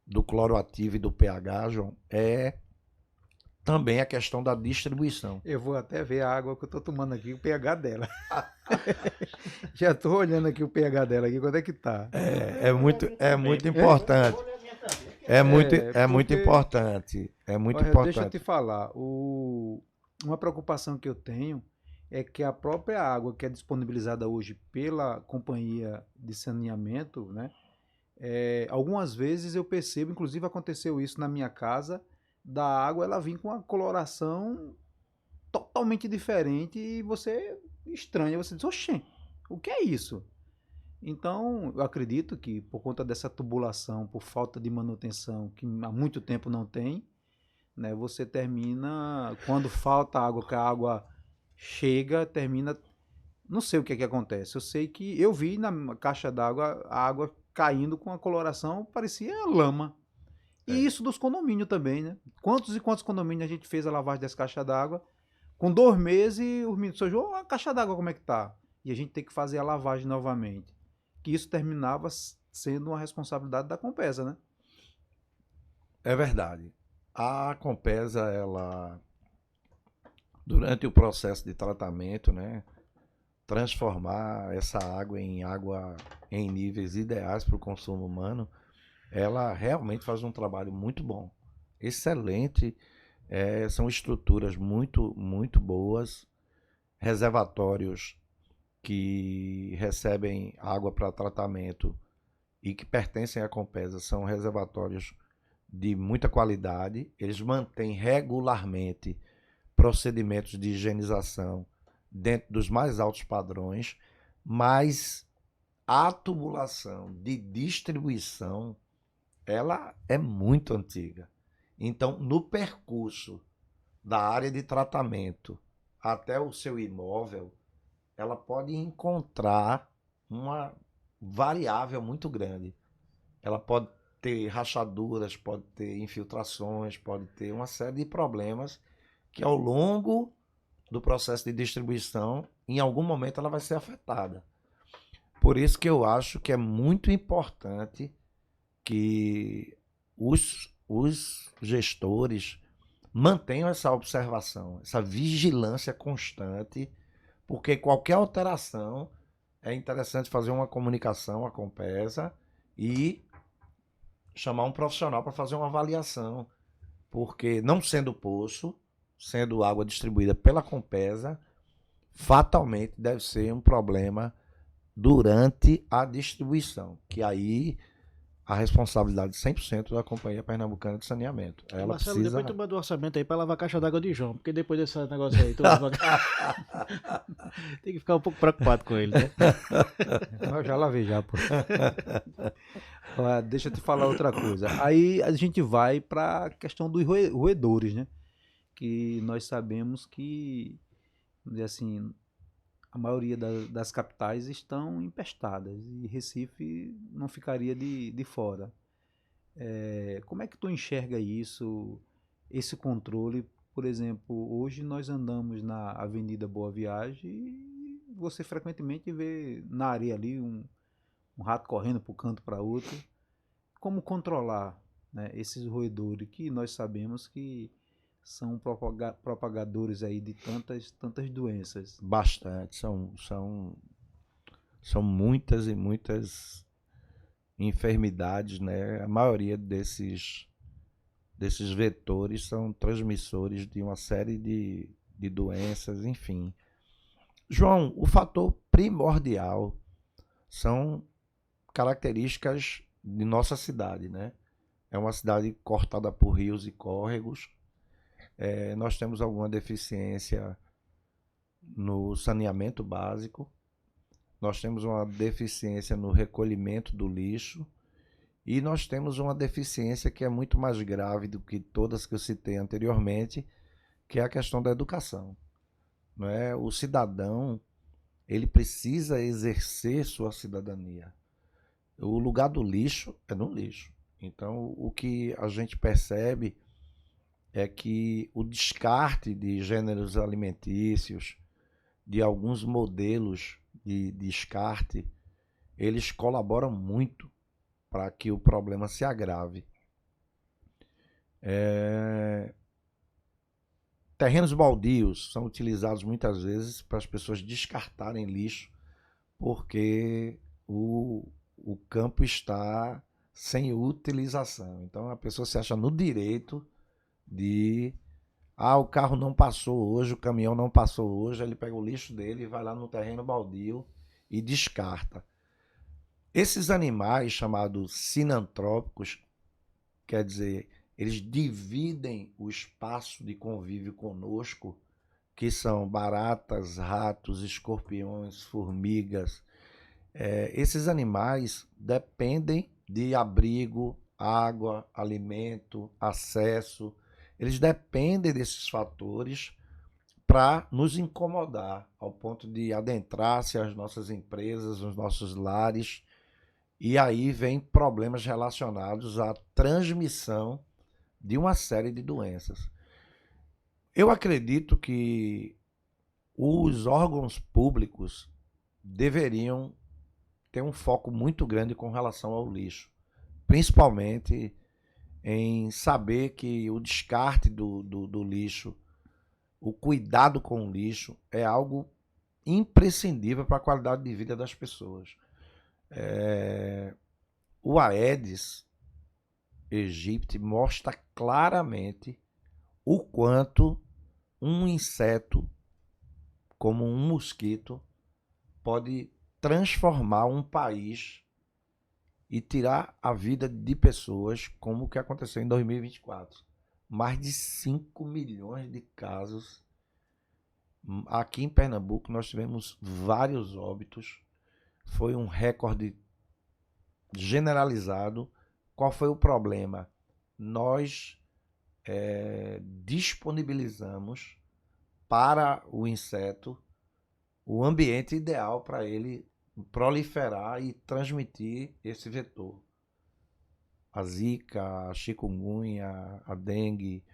do cloroativo e do pH, João, é também a questão da distribuição. Eu vou até ver a água que eu tô tomando aqui, o pH dela. Já tô olhando aqui o pH dela aqui, quanto é que tá? É muito importante. É muito porque- importante. É muito Olha, deixa eu te importante. falar, uma preocupação que eu tenho é que a própria água que é disponibilizada hoje pela companhia de saneamento, né? Algumas vezes eu percebo, inclusive aconteceu isso na minha casa, da água ela vir com uma coloração totalmente diferente e você estranha, você diz, oxê, o que é isso? Então, eu acredito que por conta dessa tubulação, por falta de manutenção, que há muito tempo não tem, né, você termina, quando falta água, que a água chega, termina, não sei o que é que acontece, eu sei que eu vi na caixa d'água a água caindo com a coloração, parecia lama. E isso dos condomínios também, né? Quantos e quantos condomínios a gente fez a lavagem dessa caixa d'água? Com 2 meses, os meninos, João, a caixa d'água como é que tá? E a gente tem que fazer a lavagem novamente. Que isso terminava sendo uma responsabilidade da Compesa, né? É verdade. A Compesa, ela, durante o processo de tratamento, né, transformar essa água em níveis ideais para o consumo humano, ela realmente faz um trabalho muito bom, excelente. São estruturas muito, muito boas, reservatórios que recebem água para tratamento e que pertencem à Compesa são reservatórios de muita qualidade. Eles mantêm regularmente procedimentos de higienização dentro dos mais altos padrões, mas a tubulação de distribuição ela é muito antiga. Então, no percurso da área de tratamento até o seu imóvel, ela pode encontrar uma variável muito grande. Ela pode ter rachaduras, pode ter infiltrações, pode ter uma série de problemas que ao longo do processo de distribuição, em algum momento ela vai ser afetada. Por isso que eu acho que é muito importante que os gestores mantenham essa observação, essa vigilância constante, porque qualquer alteração é interessante fazer uma comunicação à Compesa e chamar um profissional para fazer uma avaliação, porque não sendo poço, sendo água distribuída pela Compesa, fatalmente deve ser um problema durante a distribuição, que aí a responsabilidade 100% da Companhia Pernambucana de Saneamento. Ela Marcelo, precisa... depois tu manda o orçamento aí pra lavar a caixa d'água de João, porque depois desse negócio aí, tu lava... tem que ficar um pouco preocupado com ele, né? Eu já lavei já, pô. Olha, deixa eu te falar outra coisa. Aí a gente vai para a questão dos roedores, né? Que nós sabemos que, vamos dizer assim, a maioria das capitais estão empestadas e Recife não ficaria de fora. Como é que tu enxerga isso, esse controle? Por exemplo, hoje nós andamos na Avenida Boa Viagem e você frequentemente vê na areia ali um rato correndo para um canto para outro. Como controlar, né, esses roedores que nós sabemos que são propagadores aí de tantas doenças? Bastante, são muitas e muitas enfermidades, né? A maioria desses vetores são transmissores de uma série de doenças, enfim. João, o fator primordial são características de nossa cidade, né? É uma cidade cortada por rios e córregos. Nós temos alguma deficiência no saneamento básico. Nós temos uma deficiência no recolhimento do lixo e nós temos uma deficiência que é muito mais grave do que todas que eu citei anteriormente, que é a questão da educação. Não é? O cidadão, ele precisa exercer sua cidadania. O lugar do lixo é no lixo. Então, o que a gente percebe é que o descarte de gêneros alimentícios, de alguns modelos de descarte, eles colaboram muito para que o problema se agrave. Terrenos baldios são utilizados muitas vezes para as pessoas descartarem lixo, porque o campo está sem utilização. Então a pessoa se acha no direito de... o carro não passou hoje, o caminhão não passou hoje, ele pega o lixo dele e vai lá no terreno baldio e descarta. Esses animais chamados sinantrópicos, quer dizer, eles dividem o espaço de convívio conosco, que são baratas, ratos, escorpiões, formigas. Esses animais dependem de abrigo, água, alimento, acesso. Eles dependem desses fatores para nos incomodar, ao ponto de adentrar-se às nossas empresas, nos nossos lares. E aí vem problemas relacionados à transmissão de uma série de doenças. Eu acredito que os órgãos públicos deveriam ter um foco muito grande com relação ao lixo, principalmente em saber que o descarte do lixo, o cuidado com o lixo é algo imprescindível para a qualidade de vida das pessoas. O Aedes aegypti mostra claramente o quanto um inseto, como um mosquito, pode transformar um país e tirar a vida de pessoas, como o que aconteceu em 2024. Mais de 5 milhões de casos. Aqui em Pernambuco nós tivemos vários óbitos. Foi um recorde generalizado. Qual foi o problema? Nós disponibilizamos para o inseto o ambiente ideal para ele proliferar e transmitir esse vetor. A zika, a chikungunya, a dengue.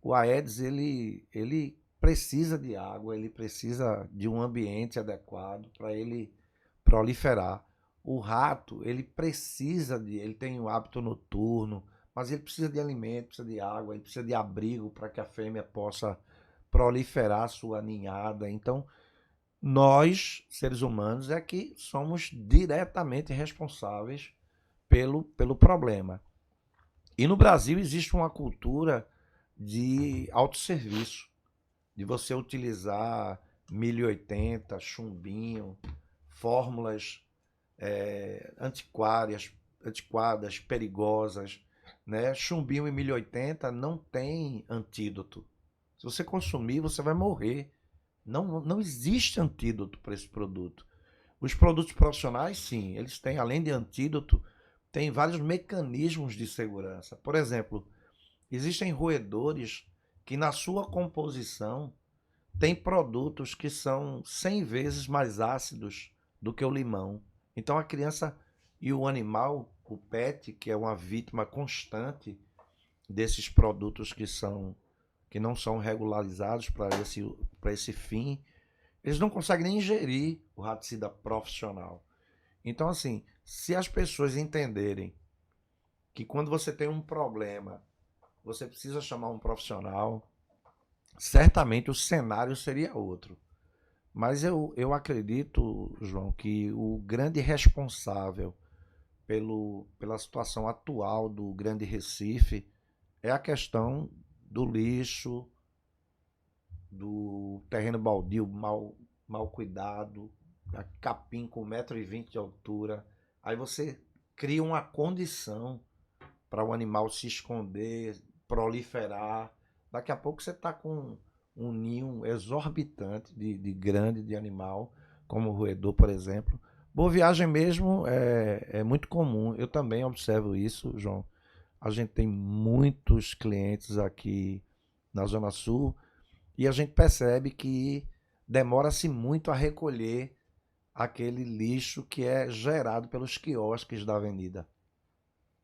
O Aedes, ele precisa de água, ele precisa de um ambiente adequado para ele proliferar. O rato, ele tem um hábito noturno, mas ele precisa de alimento, precisa de água, ele precisa de abrigo para que a fêmea possa proliferar sua ninhada. Então, nós, seres humanos, é que somos diretamente responsáveis pelo problema. E no Brasil existe uma cultura de autosserviço. de você utilizar 1080, chumbinho, fórmulas antiquadas, perigosas, né? Chumbinho em 1080 não tem antídoto. Se você consumir, você vai morrer. Não existe antídoto para esse produto. Os produtos profissionais, sim, eles têm, além de antídoto, tem vários mecanismos de segurança. Por exemplo, existem roedores que na sua composição tem produtos que são 100 vezes mais ácidos do que o limão. Então a criança e o animal, o pet, que é uma vítima constante desses produtos que não são regularizados para esse fim, eles não conseguem nem ingerir o raticida profissional. Então, assim, se as pessoas entenderem que quando você tem um problema, você precisa chamar um profissional, certamente o cenário seria outro. Mas eu acredito, João, que o grande responsável pela situação atual do Grande Recife é a questão do lixo, do terreno baldio mal cuidado, capim com 1,20 m de altura. Aí você cria uma condição para o animal se esconder, proliferar. Daqui a pouco você está com um ninho exorbitante de grande de animal, como o roedor, por exemplo. Boa viagem mesmo é muito comum. Eu também observo isso, João. A gente tem muitos clientes aqui na Zona Sul e a gente percebe que demora-se muito a recolher aquele lixo que é gerado pelos quiosques da avenida.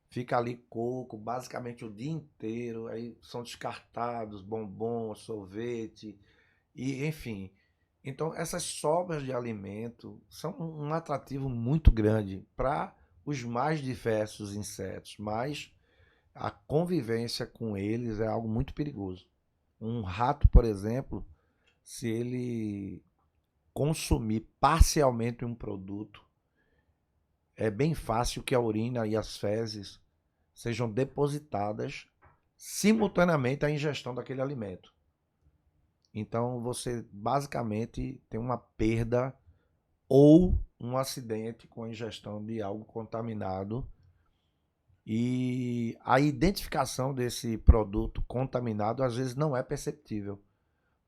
Fica ali coco basicamente o dia inteiro, aí são descartados bombons, sorvete, e enfim. Então essas sobras de alimento são um atrativo muito grande para os mais diversos insetos, mas a convivência com eles é algo muito perigoso. Um rato, por exemplo, se ele consumir parcialmente um produto, é bem fácil que a urina e as fezes sejam depositadas simultaneamente à ingestão daquele alimento. Então você basicamente tem uma perda ou um acidente com a ingestão de algo contaminado. E a identificação desse produto contaminado às vezes não é perceptível,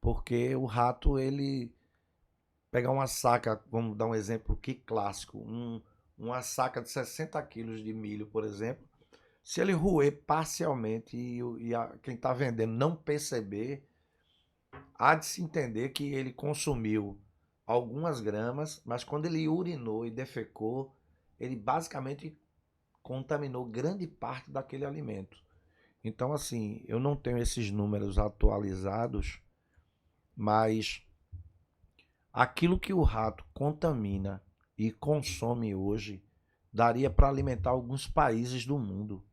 porque o rato, ele pega uma saca, vamos dar um exemplo aqui clássico, uma saca de 60 quilos de milho, por exemplo, se ele roer parcialmente quem está vendendo não perceber, há de se entender que ele consumiu algumas gramas, mas quando ele urinou e defecou, ele basicamente contaminou grande parte daquele alimento. Então, assim, eu não tenho esses números atualizados, mas aquilo que o rato contamina e consome hoje daria para alimentar alguns países do mundo.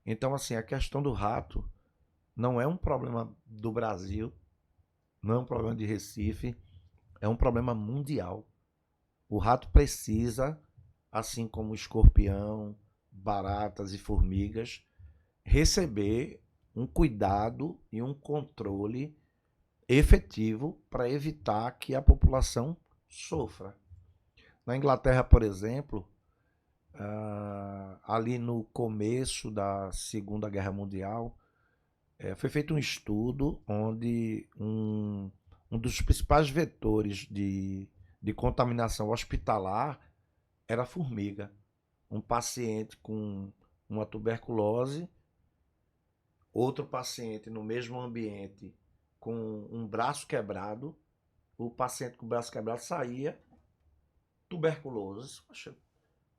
Então, assim, a questão do rato não é um problema do Brasil, não é um problema de Recife, é um problema mundial. O rato precisa, assim como o escorpião, baratas e formigas, receber um cuidado e um controle efetivo para evitar que a população sofra. Na Inglaterra, por exemplo, ali no começo da Segunda Guerra Mundial, foi feito um estudo onde um dos principais vetores de contaminação hospitalar era a formiga. Um paciente com uma tuberculose, outro paciente no mesmo ambiente com um braço quebrado, o paciente com o braço quebrado saía tuberculoso. Poxa,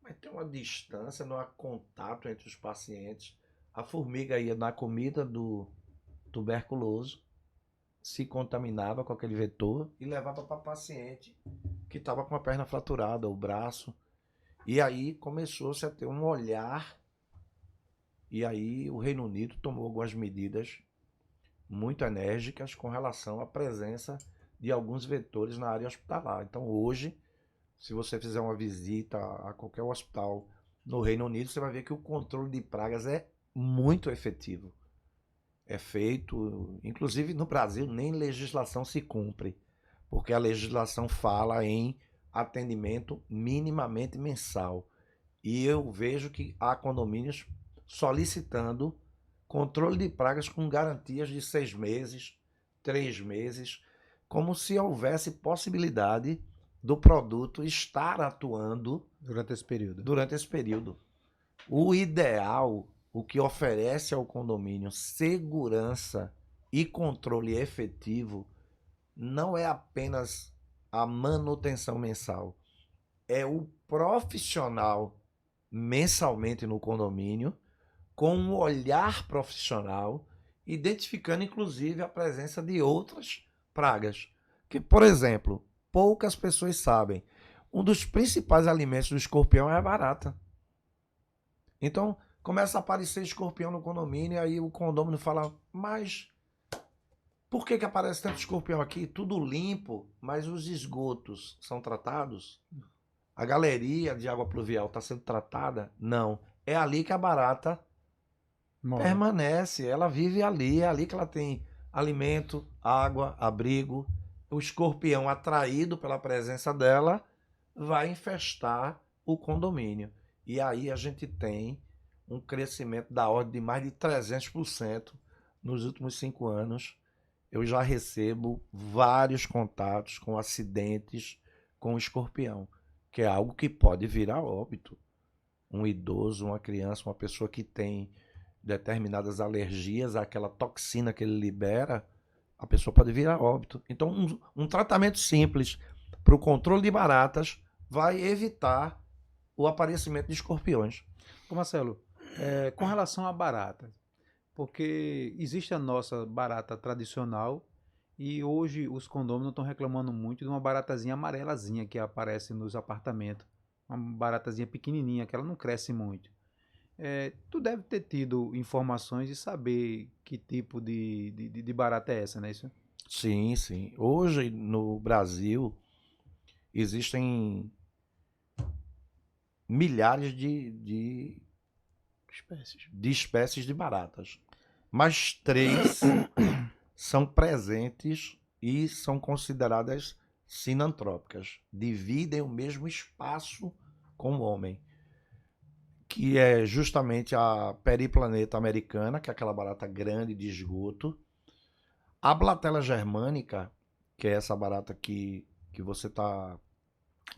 mas tem uma distância, não há contato entre os pacientes. A formiga ia na comida do tuberculoso, se contaminava com aquele vetor e levava para o paciente que estava com a perna fraturada, o braço. E aí começou-se a ter um olhar, e aí o Reino Unido tomou algumas medidas muito enérgicas com relação à presença de alguns vetores na área hospitalar. Então hoje, se você fizer uma visita a qualquer hospital no Reino Unido, você vai ver que o controle de pragas é muito efetivo. é feito, inclusive no Brasil nem legislação se cumpre, porque a legislação fala em atendimento minimamente mensal. E eu vejo que há condomínios solicitando controle de pragas com garantias de 6 meses, 3 meses, como se houvesse possibilidade do produto estar atuando Durante esse período. durante esse período. O ideal, o que oferece ao condomínio segurança e controle efetivo, não é apenas a manutenção mensal, é o profissional mensalmente no condomínio, com um olhar profissional, identificando inclusive a presença de outras pragas. Que, por exemplo, poucas pessoas sabem, um dos principais alimentos do escorpião é a barata. Então, começa a aparecer escorpião no condomínio, e aí o condomínio fala, mas por que aparece tanto escorpião aqui? Tudo limpo, mas os esgotos são tratados? A galeria de água pluvial está sendo tratada? Não. É ali que a barata permanece, ela vive ali, é ali que ela tem alimento, água, abrigo. O escorpião, atraído pela presença dela, vai infestar o condomínio. E aí a gente tem um crescimento da ordem de mais de 300% nos últimos 5 anos. Eu já recebo vários contatos com acidentes com escorpião, que é algo que pode virar óbito. Um idoso, uma criança, uma pessoa que tem determinadas alergias àquela toxina que ele libera, a pessoa pode virar óbito. Então, um tratamento simples para o controle de baratas vai evitar o aparecimento de escorpiões. Ô Marcelo, com relação à barata, porque existe a nossa barata tradicional e hoje os condôminos estão reclamando muito de uma baratazinha amarelazinha que aparece nos apartamentos. Uma baratazinha pequenininha, que ela não cresce muito. Tu deve ter tido informações e saber que tipo de barata é essa, não é isso? Sim, sim. Hoje, no Brasil, existem milhares de espécies de baratas. Mas 3 são presentes e são consideradas sinantrópicas. Dividem o mesmo espaço com o homem. Que é justamente a periplaneta americana, que é aquela barata grande de esgoto. A Blatella germânica, que é essa barata que você está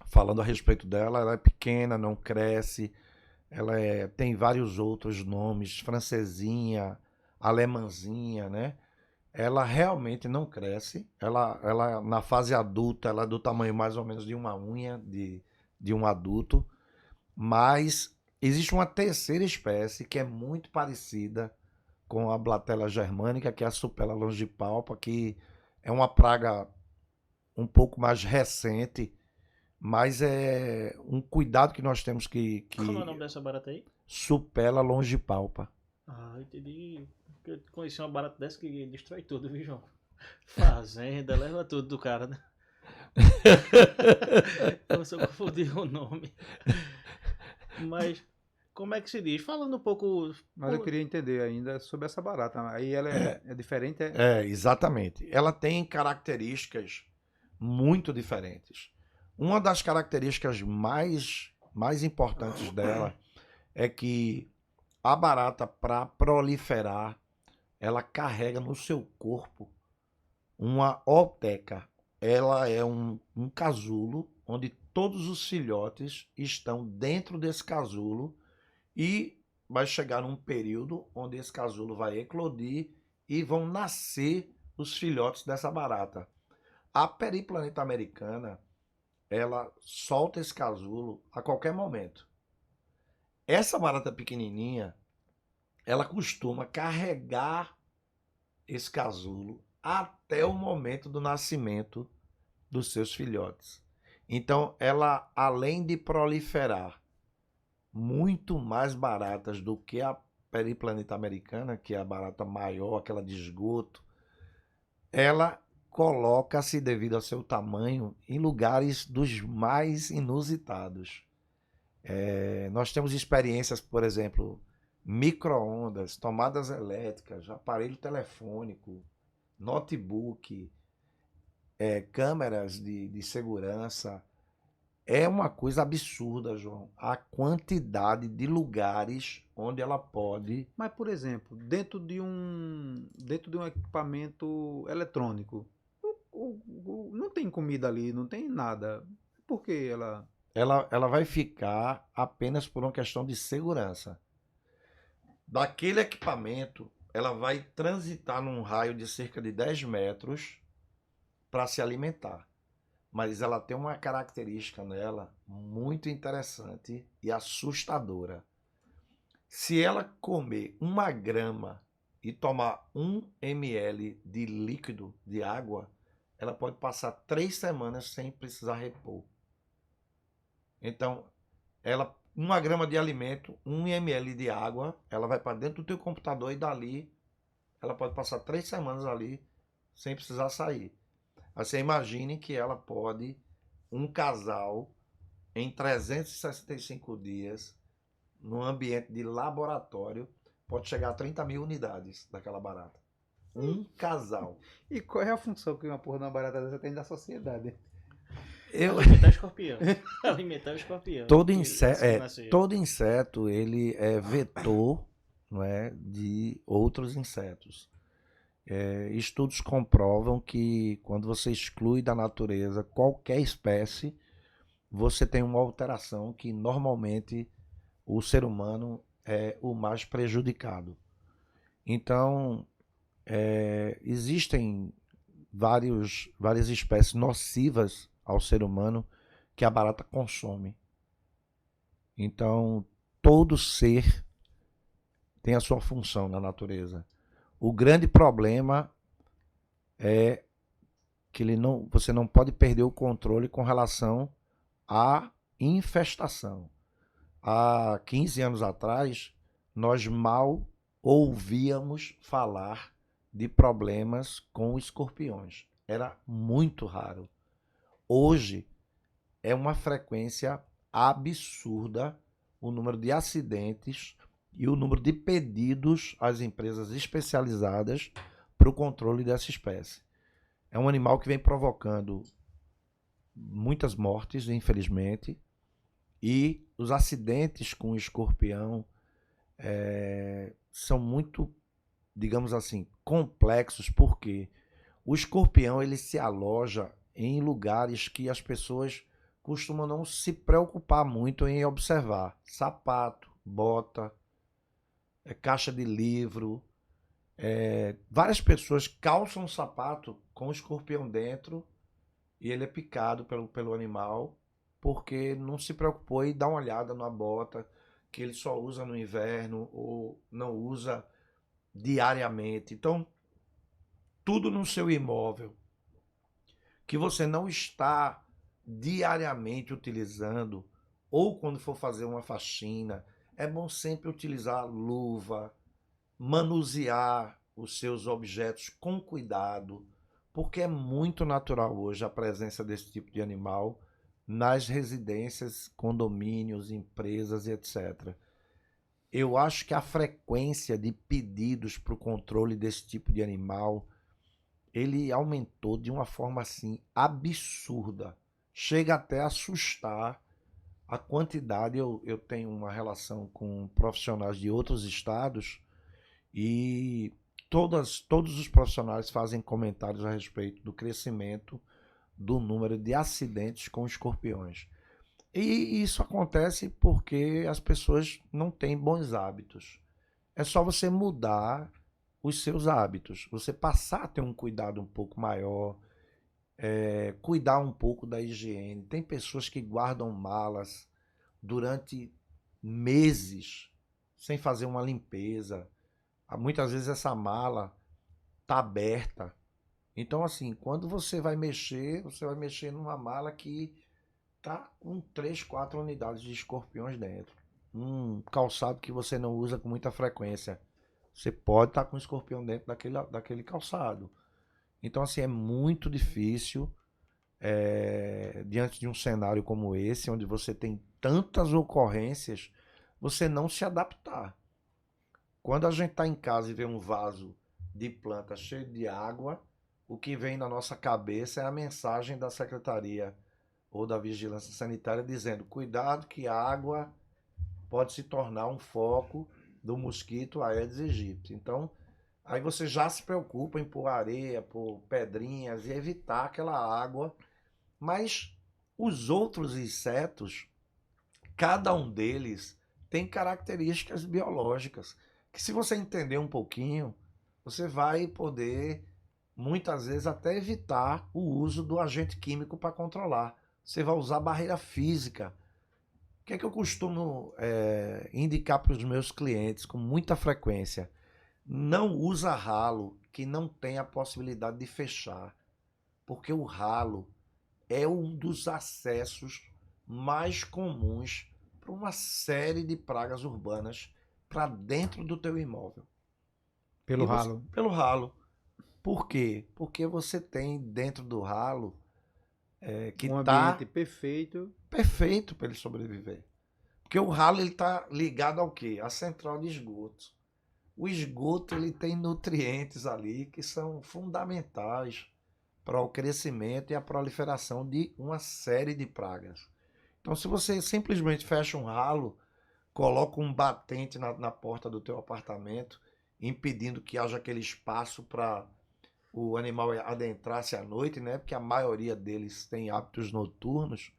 falando a respeito dela, ela é pequena, não cresce, ela tem vários outros nomes, francesinha, alemãzinha, né? Ela realmente não cresce, ela na fase adulta, ela é do tamanho mais ou menos de uma unha de um adulto, mas existe uma terceira espécie que é muito parecida com a Blatella germânica, que é a Supella longipalpa, que é uma praga um pouco mais recente, mas é um cuidado que nós temos que... Como é o nome dessa barata aí? Supella longipalpa. Ah, entendi. Eu conheci uma barata dessa que destrói tudo, viu, João? Fazenda, leva tudo do cara, né? Eu só confundi o nome. Mas, como é que se diz? Falando um pouco... Mas eu queria entender ainda sobre essa barata. Aí ela é diferente? Exatamente. Ela tem características muito diferentes. Uma das características mais importantes dela é que a barata, para proliferar, ela carrega no seu corpo uma ooteca. Ela é um casulo onde todos os filhotes estão dentro desse casulo e vai chegar um período onde esse casulo vai eclodir e vão nascer os filhotes dessa barata. A periplaneta americana, ela solta esse casulo a qualquer momento. Essa barata pequenininha, ela costuma carregar esse casulo até o momento do nascimento dos seus filhotes. Então, ela, além de proliferar muito mais baratas do que a periplaneta americana, que é a barata maior, aquela de esgoto, ela coloca-se, devido ao seu tamanho, em lugares dos mais inusitados. Nós temos experiências, por exemplo, micro-ondas, tomadas elétricas, aparelho telefônico, notebook, câmeras de segurança. É uma coisa absurda, João, a quantidade de lugares onde ela pode. Mas, por exemplo, dentro de um equipamento eletrônico, não tem comida ali, não tem nada. Por que ela... Ela vai ficar apenas por uma questão de segurança. Daquele equipamento, ela vai transitar num raio de cerca de 10 metros para se alimentar. Mas ela tem uma característica nela muito interessante e assustadora. Se ela comer 1 grama e tomar 1 ml de líquido de água, ela pode passar 3 semanas sem precisar repor. Então, 1 grama de alimento, 1 ml de água, ela vai para dentro do teu computador e dali ela pode passar 3 semanas ali sem precisar sair. Você imagine que ela pode, um casal, em 365 dias, num ambiente de laboratório, pode chegar a 30 mil unidades daquela barata. Um casal. E qual é a função que uma porra de uma barata dessa tem na sociedade? Alimentar escorpião. Alimentar o escorpião. Todo Que inseto, ele é vetor, não é, de outros insetos. Estudos comprovam que quando você exclui da natureza qualquer espécie, você tem uma alteração que normalmente o ser humano é o mais prejudicado. Então, existem várias espécies nocivas ao ser humano que a barata consome. Então, todo ser tem a sua função na natureza. O grande problema é que você não pode perder o controle com relação à infestação. Há 15 anos atrás, nós mal ouvíamos falar de problemas com escorpiões. Era muito raro. Hoje é uma frequência absurda o número de acidentes e o número de pedidos às empresas especializadas para o controle dessa espécie. É um animal que vem provocando muitas mortes, infelizmente, e os acidentes com o escorpião são muito, digamos assim, complexos, porque o escorpião ele se aloja em lugares que as pessoas costumam não se preocupar muito em observar. Sapato, bota, caixa de livro. Várias pessoas calçam um sapato com o escorpião dentro e ele é picado pelo animal porque não se preocupou em dar uma olhada na bota que ele só usa no inverno ou não usa diariamente. Então, tudo no seu imóvel que você não está diariamente utilizando ou quando for fazer uma faxina, é bom sempre utilizar luva, manusear os seus objetos com cuidado, porque é muito natural hoje a presença desse tipo de animal nas residências, condomínios, empresas e etc. Eu acho que a frequência de pedidos para o controle desse tipo de animal, ele aumentou de uma forma assim absurda. Chega até a assustar a quantidade. Eu tenho uma relação com profissionais de outros estados e todos os profissionais fazem comentários a respeito do crescimento do número de acidentes com escorpiões. E isso acontece porque as pessoas não têm bons hábitos. É só você mudar os seus hábitos, você passar a ter um cuidado um pouco maior, cuidar um pouco da higiene. Tem pessoas que guardam malas durante meses sem fazer uma limpeza. Muitas vezes essa mala está aberta. Então, assim, quando você vai mexer numa mala que tá com 3, 4 unidades de escorpiões dentro. Um calçado que você não usa com muita frequência. Você pode estar com um escorpião dentro daquele calçado. Então, assim, é muito difícil, diante de um cenário como esse, onde você tem tantas ocorrências, você não se adaptar. Quando a gente está em casa e vê um vaso de planta cheio de água, o que vem na nossa cabeça é a mensagem da secretaria ou da vigilância sanitária dizendo: cuidado que a água pode se tornar um foco do mosquito Aedes aegypti. Então, aí você já se preocupa em pôr areia, pôr pedrinhas e evitar aquela água. Mas os outros insetos, cada um deles tem características biológicas que, se você entender um pouquinho, você vai poder muitas vezes até evitar o uso do agente químico para controlar. Você vai usar barreira física. O que é que eu costumo indicar para os meus clientes com muita frequência? Não usa ralo que não tem a possibilidade de fechar, porque o ralo é um dos acessos mais comuns para uma série de pragas urbanas para dentro do teu imóvel. Pelo ralo. Pelo ralo. Por quê? Porque você tem dentro do ralo que Um está ambiente perfeito. perfeito para ele sobreviver. Porque o ralo está ligado ao quê? À central de esgoto. O esgoto ele tem nutrientes ali que são fundamentais para o crescimento e a proliferação de uma série de pragas. Então, se você simplesmente fecha um ralo, coloca um batente na porta do teu apartamento, impedindo que haja aquele espaço para o animal adentrar-se à noite, né? Porque a maioria deles tem hábitos noturnos.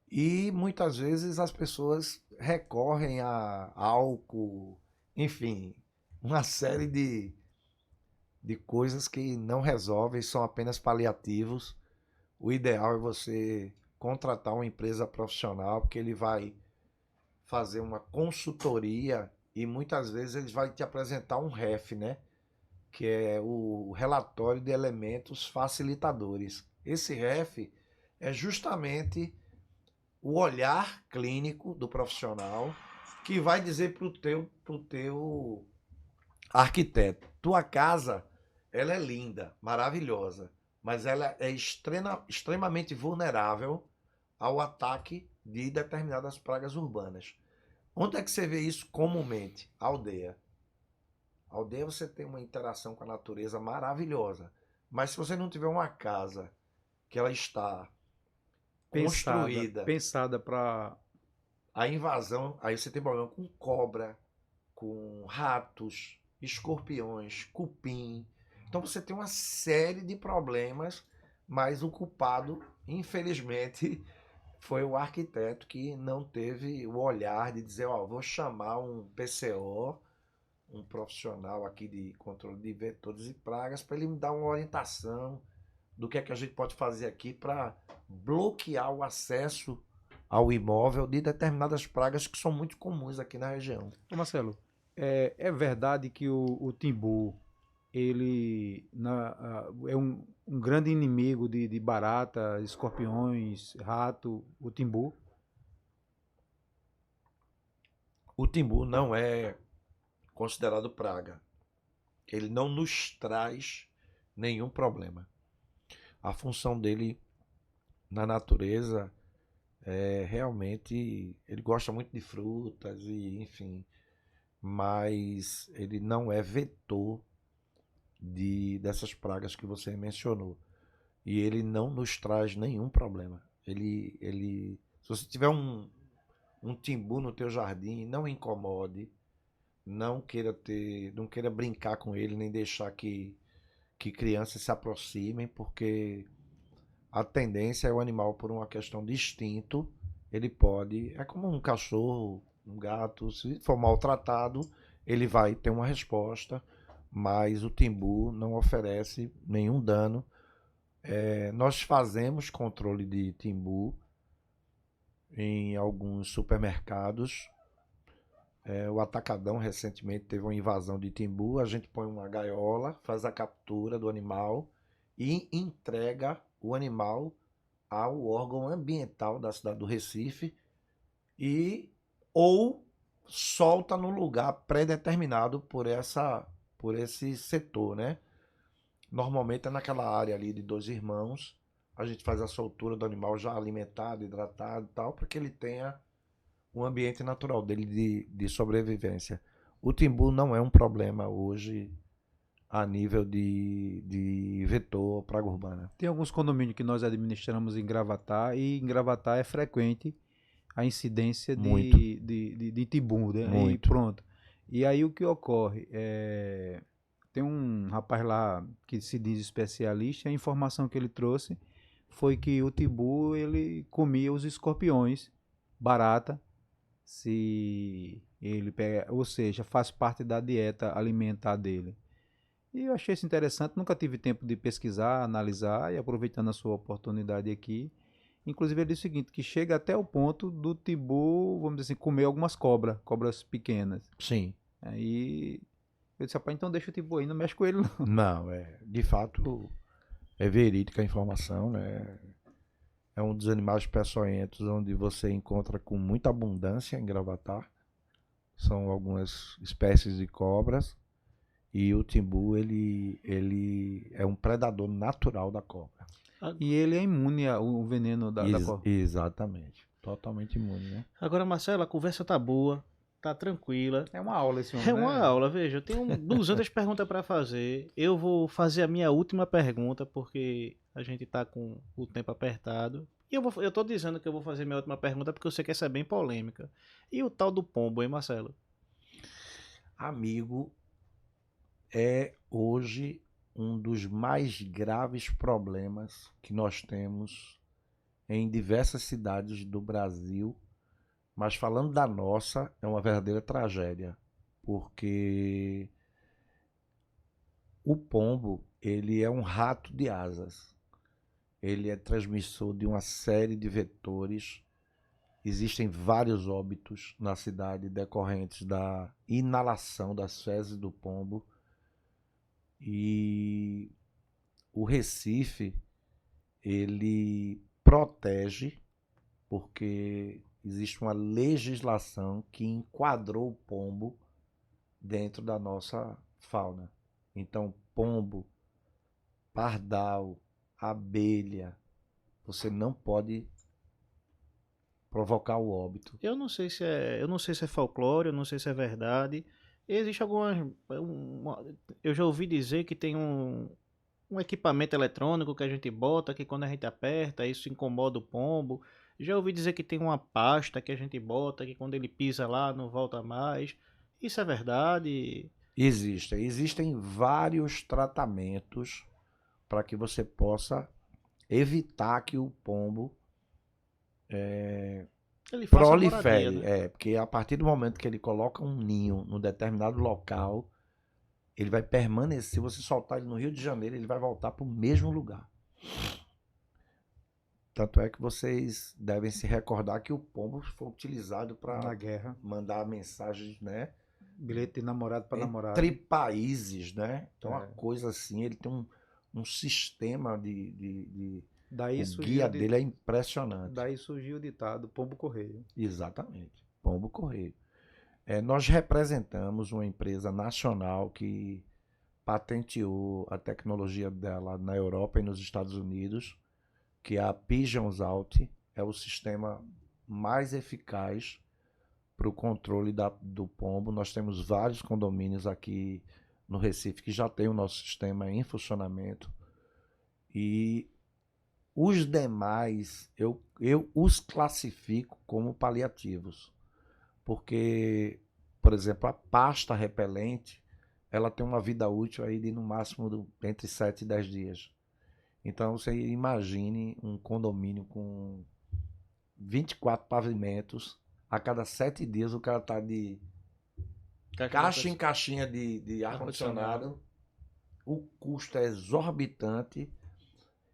E muitas vezes as pessoas recorrem a álcool, enfim, uma série de coisas que não resolvem, são apenas paliativos. O ideal é você contratar uma empresa profissional, porque ele vai fazer uma consultoria e muitas vezes ele vai te apresentar um REF, né? Que é o relatório de elementos facilitadores. Esse REF é justamente o olhar clínico do profissional que vai dizer pro teu arquiteto: tua casa ela é linda, maravilhosa, mas ela é extremamente vulnerável ao ataque de determinadas pragas urbanas. Onde é que você vê isso comumente? Aldeia. Aldeia você tem uma interação com a natureza maravilhosa, mas se você não tiver uma casa que ela está construída, Pensada para a invasão, aí você tem problema com cobra, com ratos, escorpiões, cupim. Então você tem uma série de problemas, mas o culpado, infelizmente, foi o arquiteto que não teve o olhar de dizer: ó, vou chamar um PCO, um profissional aqui de controle de vetores e pragas, para ele me dar uma orientação do que é que a gente pode fazer aqui para bloquear o acesso ao imóvel de determinadas pragas que são muito comuns aqui na região. Ô Marcelo, é verdade que o timbu ele é um grande inimigo de barata, escorpiões, rato, o timbu? O timbu não é considerado praga. Ele não nos traz nenhum problema. A função dele na natureza é realmente, ele gosta muito de frutas e enfim, mas ele não é vetor dessas pragas que você mencionou. E ele não nos traz nenhum problema. Se você tiver um timbu no teu jardim, não incomode, não queira brincar com ele, nem deixar que crianças se aproximem, porque a tendência é o animal, por uma questão de instinto, ele pode, é como um cachorro, um gato, se for maltratado, ele vai ter uma resposta, mas o timbu não oferece nenhum dano. Nós fazemos controle de timbu em alguns supermercados. O Atacadão recentemente teve uma invasão de timbu. A gente põe uma gaiola, faz a captura do animal e entrega o animal ao órgão ambiental da cidade do Recife ou solta no lugar pré-determinado por esse setor, né? Normalmente é naquela área ali de Dois Irmãos. A gente faz a soltura do animal já alimentado, hidratado e tal, para que ele tenha um ambiente natural dele de sobrevivência. O timbu não é um problema hoje a nível de vetor, praga urbana. Tem alguns condomínios que nós administramos em Gravatá, e em Gravatá é frequente a incidência Muito. de timbu, né? E Muito. pronto. E aí o que ocorre? Tem um rapaz lá que se diz especialista, e a informação que ele trouxe foi que o timbu ele comia os escorpiões, barata, se ele pega, ou seja, faz parte da dieta alimentar dele. E eu achei isso interessante, nunca tive tempo de pesquisar, analisar, e aproveitando a sua oportunidade aqui, inclusive ele disse o seguinte, que chega até o ponto do timbu, vamos dizer assim, comer algumas cobras pequenas. Sim. Aí eu disse, rapaz, então deixa o timbu aí, não mexe com ele não. Não, de fato, é verídica a informação, né? É um dos animais peçonhentos onde você encontra com muita abundância em Gravatá. São algumas espécies de cobras. E o timbu, ele é um predador natural da cobra. E ele é imune ao veneno da cobra. Exatamente. Totalmente imune, né? Agora, Marcelo, a conversa tá boa, tá tranquila. É uma aula esse homem, É uma né? aula, veja, eu tenho 200 perguntas para fazer. Eu vou fazer a minha última pergunta, porque a gente tá com o tempo apertado. E eu tô dizendo que eu vou fazer minha última pergunta porque eu sei que essa é bem polêmica. E o tal do pombo, hein, Marcelo? Amigo, é hoje um dos mais graves problemas que nós temos em diversas cidades do Brasil. Mas falando da nossa, é uma verdadeira tragédia, porque o pombo, ele é um rato de asas. Ele é transmissor de uma série de vetores. Existem vários óbitos na cidade decorrentes da inalação das fezes do pombo. E o Recife, ele protege, porque existe uma legislação que enquadrou o pombo dentro da nossa fauna. Então, pombo, pardal, abelha, você não pode provocar o óbito. Eu não sei se é folclore, eu não sei se é verdade. Existe algumas. Eu já ouvi dizer que tem um equipamento eletrônico que a gente bota, que quando a gente aperta, isso incomoda o pombo. Já ouvi dizer que tem uma pasta que a gente bota, que quando ele pisa lá não volta mais. Isso é verdade? Existem vários tratamentos para que você possa evitar que o pombo Ele faça uma prolifere. moradia, né? Porque a partir do momento que ele coloca um ninho num determinado local, ele vai permanecer. Se você soltar ele no Rio de Janeiro, ele vai voltar para o mesmo lugar. Tanto é que vocês devem se recordar que o pombo foi utilizado Na para guerra, mandar mensagens, né? bilhete de namorado para namorado. Entre países, né? Então, uma É. coisa assim, ele tem um sistema de Daí o surgiu, guia dele é impressionante. daí surgiu o ditado Pombo Correio. Exatamente. Pombo Correio. Nós representamos uma empresa nacional que patenteou a tecnologia dela na Europa e nos Estados Unidos, que é a Pigeons Out. É o sistema mais eficaz para o controle do pombo. Nós temos vários condomínios aqui no Recife que já tem o nosso sistema em funcionamento. E os demais, eu os classifico como paliativos. Porque, por exemplo, a pasta repelente, ela tem uma vida útil aí de no máximo entre 7 e 10 dias. Então você imagine um condomínio com 24 pavimentos, a cada 7 dias o cara tá de caixa em caixinha de ar-condicionado, o custo é exorbitante,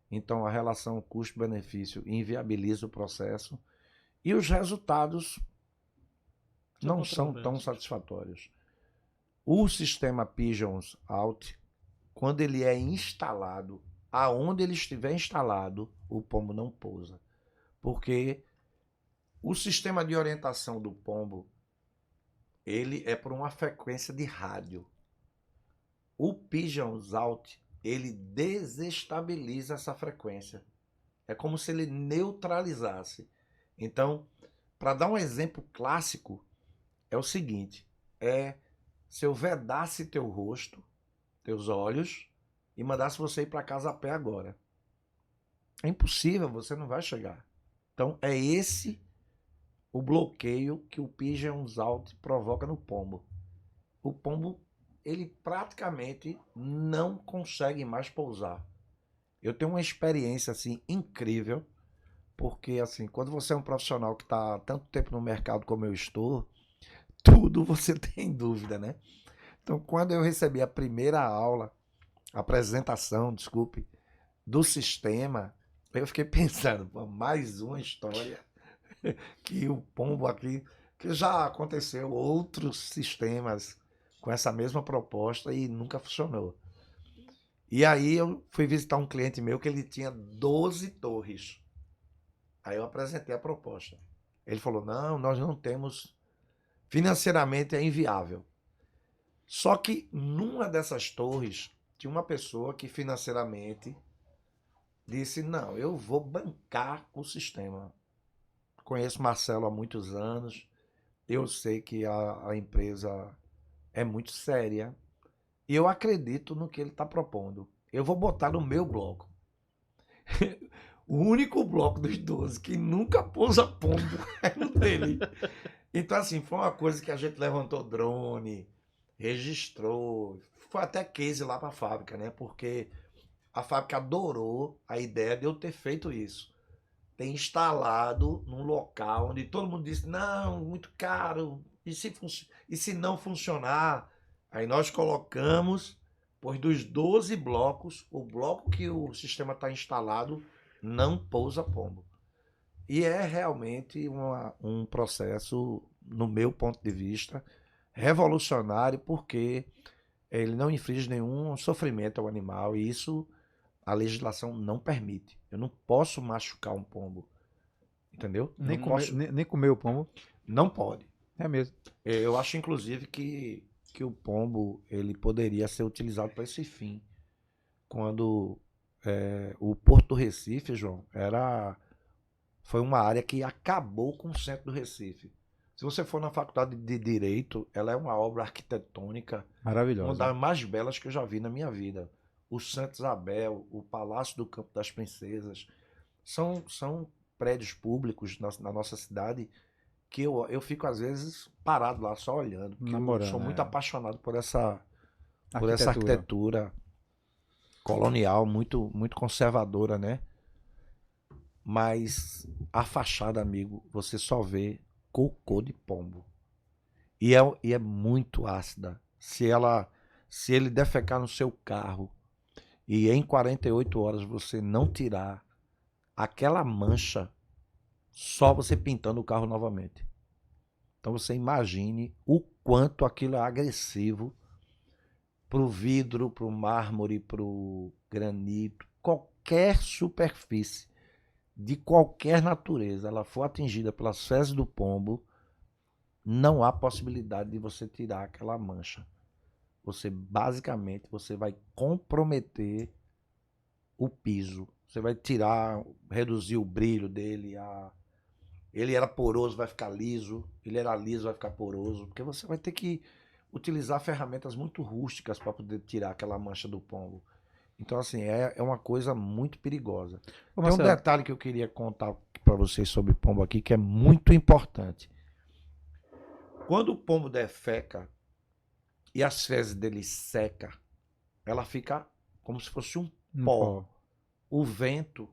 então a relação custo-benefício inviabiliza o processo e os resultados não são tão satisfatórios. O sistema Pigeons Out, quando ele é instalado, aonde ele estiver instalado, o pombo não pousa. Porque o sistema de orientação do pombo, ele é por uma frequência de rádio. O Pigeons Out, ele desestabiliza essa frequência. É como se ele neutralizasse. Então, para dar um exemplo clássico, é o seguinte, se eu vedasse teu rosto, teus olhos, e mandasse você ir para casa a pé agora. É impossível, você não vai chegar. Então, é esse o bloqueio que o pigeon out provoca no pombo. O pombo, ele praticamente não consegue mais pousar. Eu tenho uma experiência assim incrível, porque assim, quando você é um profissional que está há tanto tempo no mercado como eu estou, tudo você tem dúvida, né? Então, quando eu recebi a primeira aula, a apresentação, desculpe, do sistema, eu fiquei pensando, pô, mais uma história que o pombo aqui, que já aconteceu outros sistemas com essa mesma proposta e nunca funcionou. E aí eu fui visitar um cliente meu que ele tinha 12 torres. Aí eu apresentei a proposta. Ele falou: não, nós não temos, financeiramente é inviável. Só que numa dessas torres tinha uma pessoa que financeiramente disse: não, eu vou bancar o sistema. Conheço Marcelo há muitos anos, eu sei que a empresa é muito séria e eu acredito no que ele está propondo. Eu vou botar no meu bloco. O único bloco dos 12 que nunca pousa pombo é o dele. Então, assim, foi uma coisa que a gente levantou drone, registrou, foi até case lá para a fábrica, né? Porque a fábrica adorou a ideia de eu ter feito isso. Ter instalado num local onde todo mundo disse: não, muito caro, e se não funcionar? Aí nós colocamos, pois dos 12 blocos, o bloco que o sistema está instalado não pousa pombo. E é realmente um processo, no meu ponto de vista, revolucionário, porque ele não inflige nenhum sofrimento ao animal, e isso a legislação não permite. Eu não posso machucar um pombo, entendeu? Nem Não comer, posso, nem comer o pombo. não pode. É mesmo. Eu acho, inclusive, que o pombo ele poderia ser utilizado para esse fim. Quando o Porto do Recife, João, foi uma área que acabou com o centro do Recife. Se você for na faculdade de Direito, ela é uma obra arquitetônica, uma Maravilhosa. das mais belas que eu já vi na minha vida. O Santa Isabel, o Palácio do Campo das Princesas, são prédios públicos na nossa cidade que eu fico, às vezes, parado lá, só olhando, porque eu Namorando, sou muito é. apaixonado por essa Arquitetura. arquitetura colonial, muito, muito conservadora, né? Mas a fachada, amigo, você só vê cocô de pombo. E é muito ácida. Se ele defecar no seu carro e em 48 horas você não tirar aquela mancha, só você pintando o carro novamente. Então você imagine o quanto aquilo é agressivo pro vidro, pro mármore, pro granito, qualquer superfície de qualquer natureza, ela for atingida pelas fezes do pombo, não há possibilidade de você tirar aquela mancha. Você vai comprometer o piso. Você vai tirar, reduzir o brilho dele. Ele era poroso, vai ficar liso. Ele era liso, vai ficar poroso. Porque você vai ter que utilizar ferramentas muito rústicas para poder tirar aquela mancha do pombo. Então, assim, é uma coisa muito perigosa. Ô, Tem um Marcelo, detalhe que eu queria contar para vocês sobre pombo aqui, que é muito importante. Quando o pombo defeca e as fezes dele seca, ela fica como se fosse um um pó. pó. O vento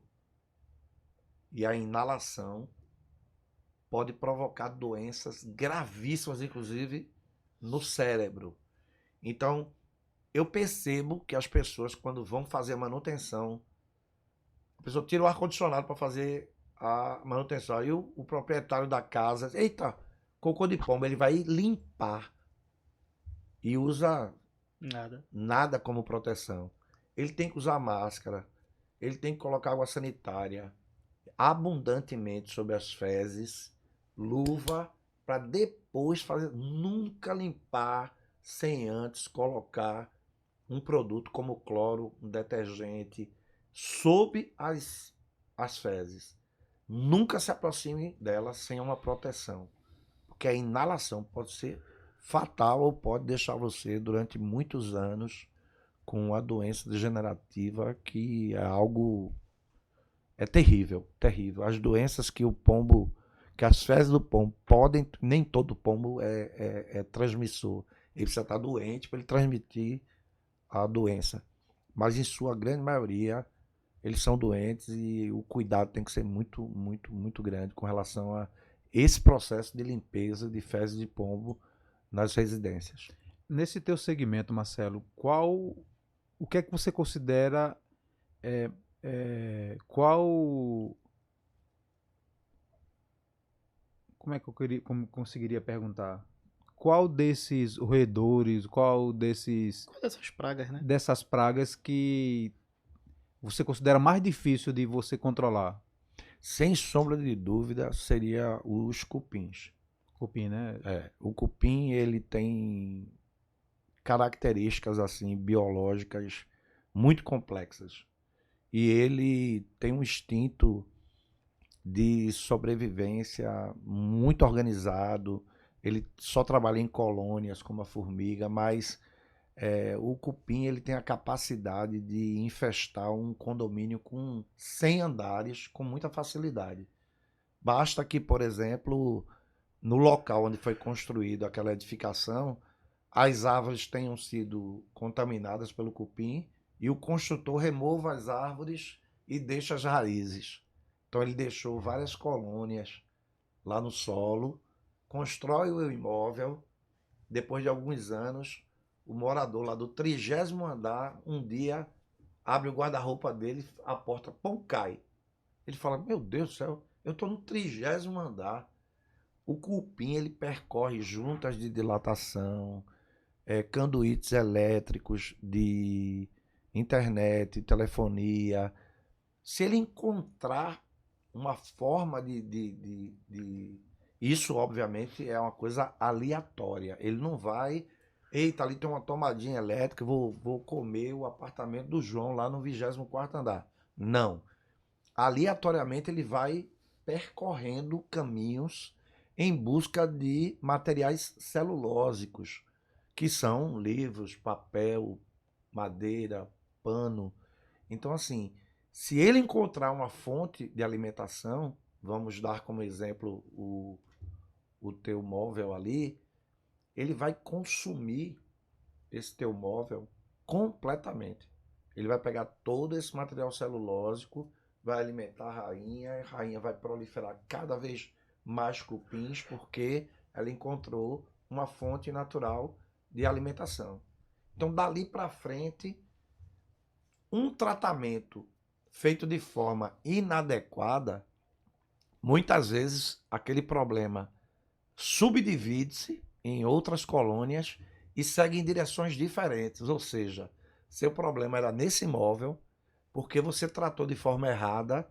e a inalação pode provocar doenças gravíssimas, inclusive no cérebro. Então, eu percebo que as pessoas, quando vão fazer a manutenção, a pessoa tira o ar-condicionado para fazer a manutenção. Aí o proprietário da casa, eita, cocô de pombo, ele vai limpar e usa nada como proteção. Ele tem que usar máscara, ele tem que colocar água sanitária abundantemente sobre as fezes, luva, para depois fazer, nunca limpar sem antes colocar um produto como cloro, um detergente, sob as fezes. Nunca se aproxime delas sem uma proteção, porque a inalação pode ser fatal ou pode deixar você durante muitos anos com uma doença degenerativa que é algo terrível, terrível. As doenças que o pombo, que as fezes do pombo podem, nem todo pombo é transmissor. Ele precisa estar doente para ele transmitir a doença. Mas em sua grande maioria, eles são doentes e o cuidado tem que ser muito, muito, muito grande com relação a esse processo de limpeza de fezes de pombo nas residências. Nesse teu segmento, Marcelo, o que é que você considera, qual, como é que como conseguiria perguntar? Qual desses roedores, Qual dessas pragas, né? dessas pragas que você considera mais difícil de você controlar? Sem sombra de dúvida, seria os cupins. Cupim, né? O cupim, ele tem características assim biológicas muito complexas. E ele tem um instinto de sobrevivência muito organizado. Ele só trabalha em colônias como a formiga, mas o cupim ele tem a capacidade de infestar um condomínio com 100 andares com muita facilidade. Basta que, por exemplo, no local onde foi construída aquela edificação, as árvores tenham sido contaminadas pelo cupim e o construtor remova as árvores e deixa as raízes. Então ele deixou várias colônias lá no solo, constrói o imóvel, depois de alguns anos, o morador lá do 30º andar, um dia, abre o guarda-roupa dele, a porta, pum, cai. Ele fala, meu Deus do céu, eu estou no 30º andar. O cupim, ele percorre juntas de dilatação, conduítes elétricos de internet, telefonia. Se ele encontrar uma forma Isso, obviamente, é uma coisa aleatória. Ele não vai... Eita, ali tem uma tomadinha elétrica, vou comer o apartamento do João lá no 24º andar. Não. Aleatoriamente ele vai percorrendo caminhos em busca de materiais celulósicos, que são livros, papel, madeira, pano. Então, assim, se ele encontrar uma fonte de alimentação, vamos dar como exemplo o teu móvel ali, ele vai consumir esse teu móvel completamente. Ele vai pegar todo esse material celulósico, vai alimentar a rainha vai proliferar cada vez mais cupins, porque ela encontrou uma fonte natural de alimentação. Então, dali para frente, um tratamento feito de forma inadequada, muitas vezes aquele problema subdivide-se em outras colônias e segue em direções diferentes. Ou seja, seu problema era nesse imóvel, porque você tratou de forma errada,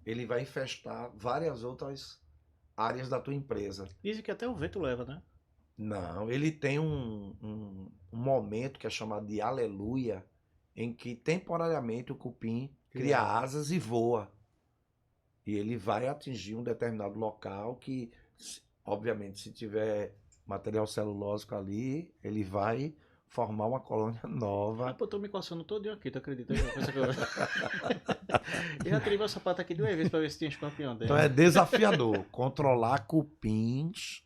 ele vai infestar várias outras áreas da tua empresa. Dizem que até o vento leva, né? Não, ele tem um momento que é chamado de aleluia, em que temporariamente o cupim cria asas e voa. E ele vai atingir um determinado local que, obviamente, se tiver material celulósico ali, ele vai formar uma colônia nova. Ah, pô, eu tô me coçando todo aqui, tu acredita? Eu já tirei meu sapato aqui 2 vezes pra ver se tinha escorpião dentro. Então é desafiador controlar cupins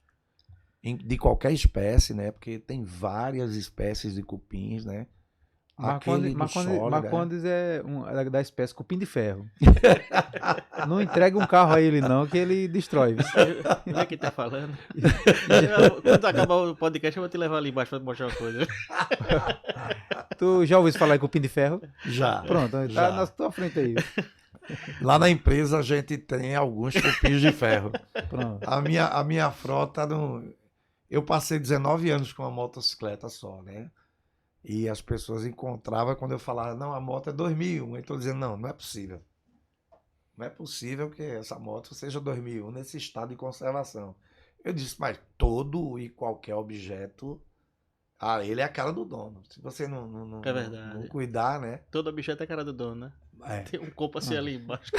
de qualquer espécie, né? Porque tem várias espécies de cupins, né? Marcondes é da espécie cupim de ferro. Não entrega um carro a ele não, que ele destrói. Não é quem tá falando? Quando acabar o podcast, eu vou te levar ali embaixo pra te mostrar uma coisa. Tu já ouviu falar em cupim de ferro? Já. Pronto, já. tá na tua frente aí. Lá na empresa a gente tem alguns cupins de ferro. Pronto. A minha frota, eu passei 19 anos com uma motocicleta só, né? E as pessoas encontravam quando eu falava, não, a moto é 2001. Então dizendo, não é possível. Não é possível que essa moto seja 2001 nesse estado de conservação. Eu disse, mas todo e qualquer objeto, ele é a cara do dono. Se você não verdade. cuidar, né? Todo objeto é a cara do dono, né? É. Tem um copo assim ali embaixo.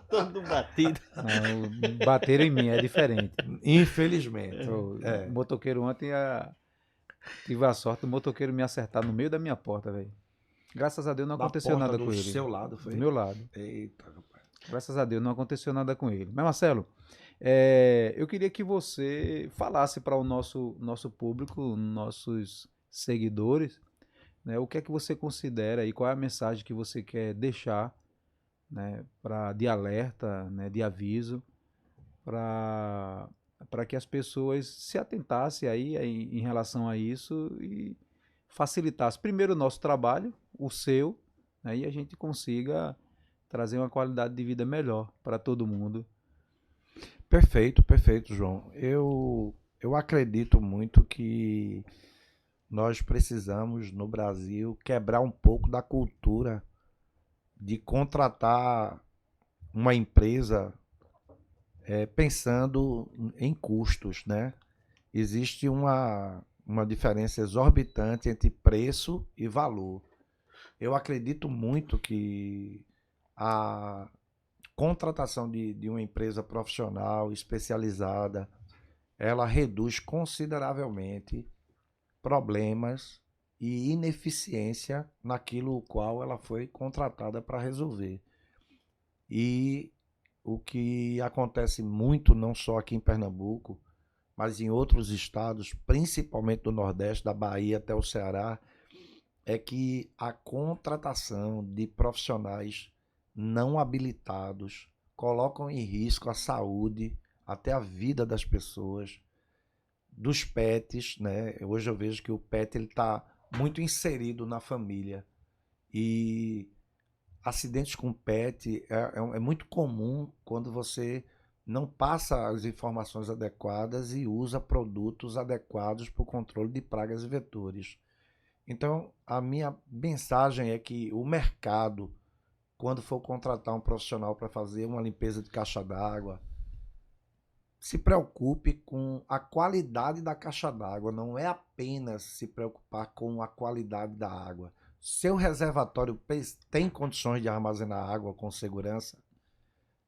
Todo batido. Não, bateram em mim, é diferente. Infelizmente. O motoqueiro ontem, tive a sorte do motoqueiro me acertar no meio da minha porta, velho. Graças a Deus não Da aconteceu porta nada do com ele. seu lado, foi? Do meu lado. Eita, rapaz. Graças a Deus não aconteceu nada com ele. Mas, Marcelo, eu queria que você falasse para o nosso público, nossos seguidores, né, o que é que você considera e qual é a mensagem que você quer deixar, né, de alerta, né, de aviso, para que as pessoas se atentassem aí em relação a isso e facilitasse primeiro o nosso trabalho, o seu, né, e a gente consiga trazer uma qualidade de vida melhor para todo mundo. Perfeito, perfeito, João. Eu acredito muito que nós precisamos, no Brasil, quebrar um pouco da cultura de contratar uma empresa pensando em custos, né? Existe uma diferença exorbitante entre preço e valor. Eu acredito muito que a contratação de uma empresa profissional especializada, ela reduz consideravelmente problemas e ineficiência naquilo qual ela foi contratada para resolver. E o que acontece muito, não só aqui em Pernambuco, mas em outros estados, principalmente do Nordeste, da Bahia até o Ceará, é que a contratação de profissionais não habilitados colocam em risco a saúde, até a vida das pessoas, dos pets, né? Hoje eu vejo que o pet ele está muito inserido na família e acidentes com pet é muito comum quando você não passa as informações adequadas e usa produtos adequados para o controle de pragas e vetores. Então, a minha mensagem é que o mercado, quando for contratar um profissional para fazer uma limpeza de caixa d'água, se preocupe com a qualidade da caixa d'água, não é apenas se preocupar com a qualidade da água. Seu reservatório tem condições de armazenar água com segurança?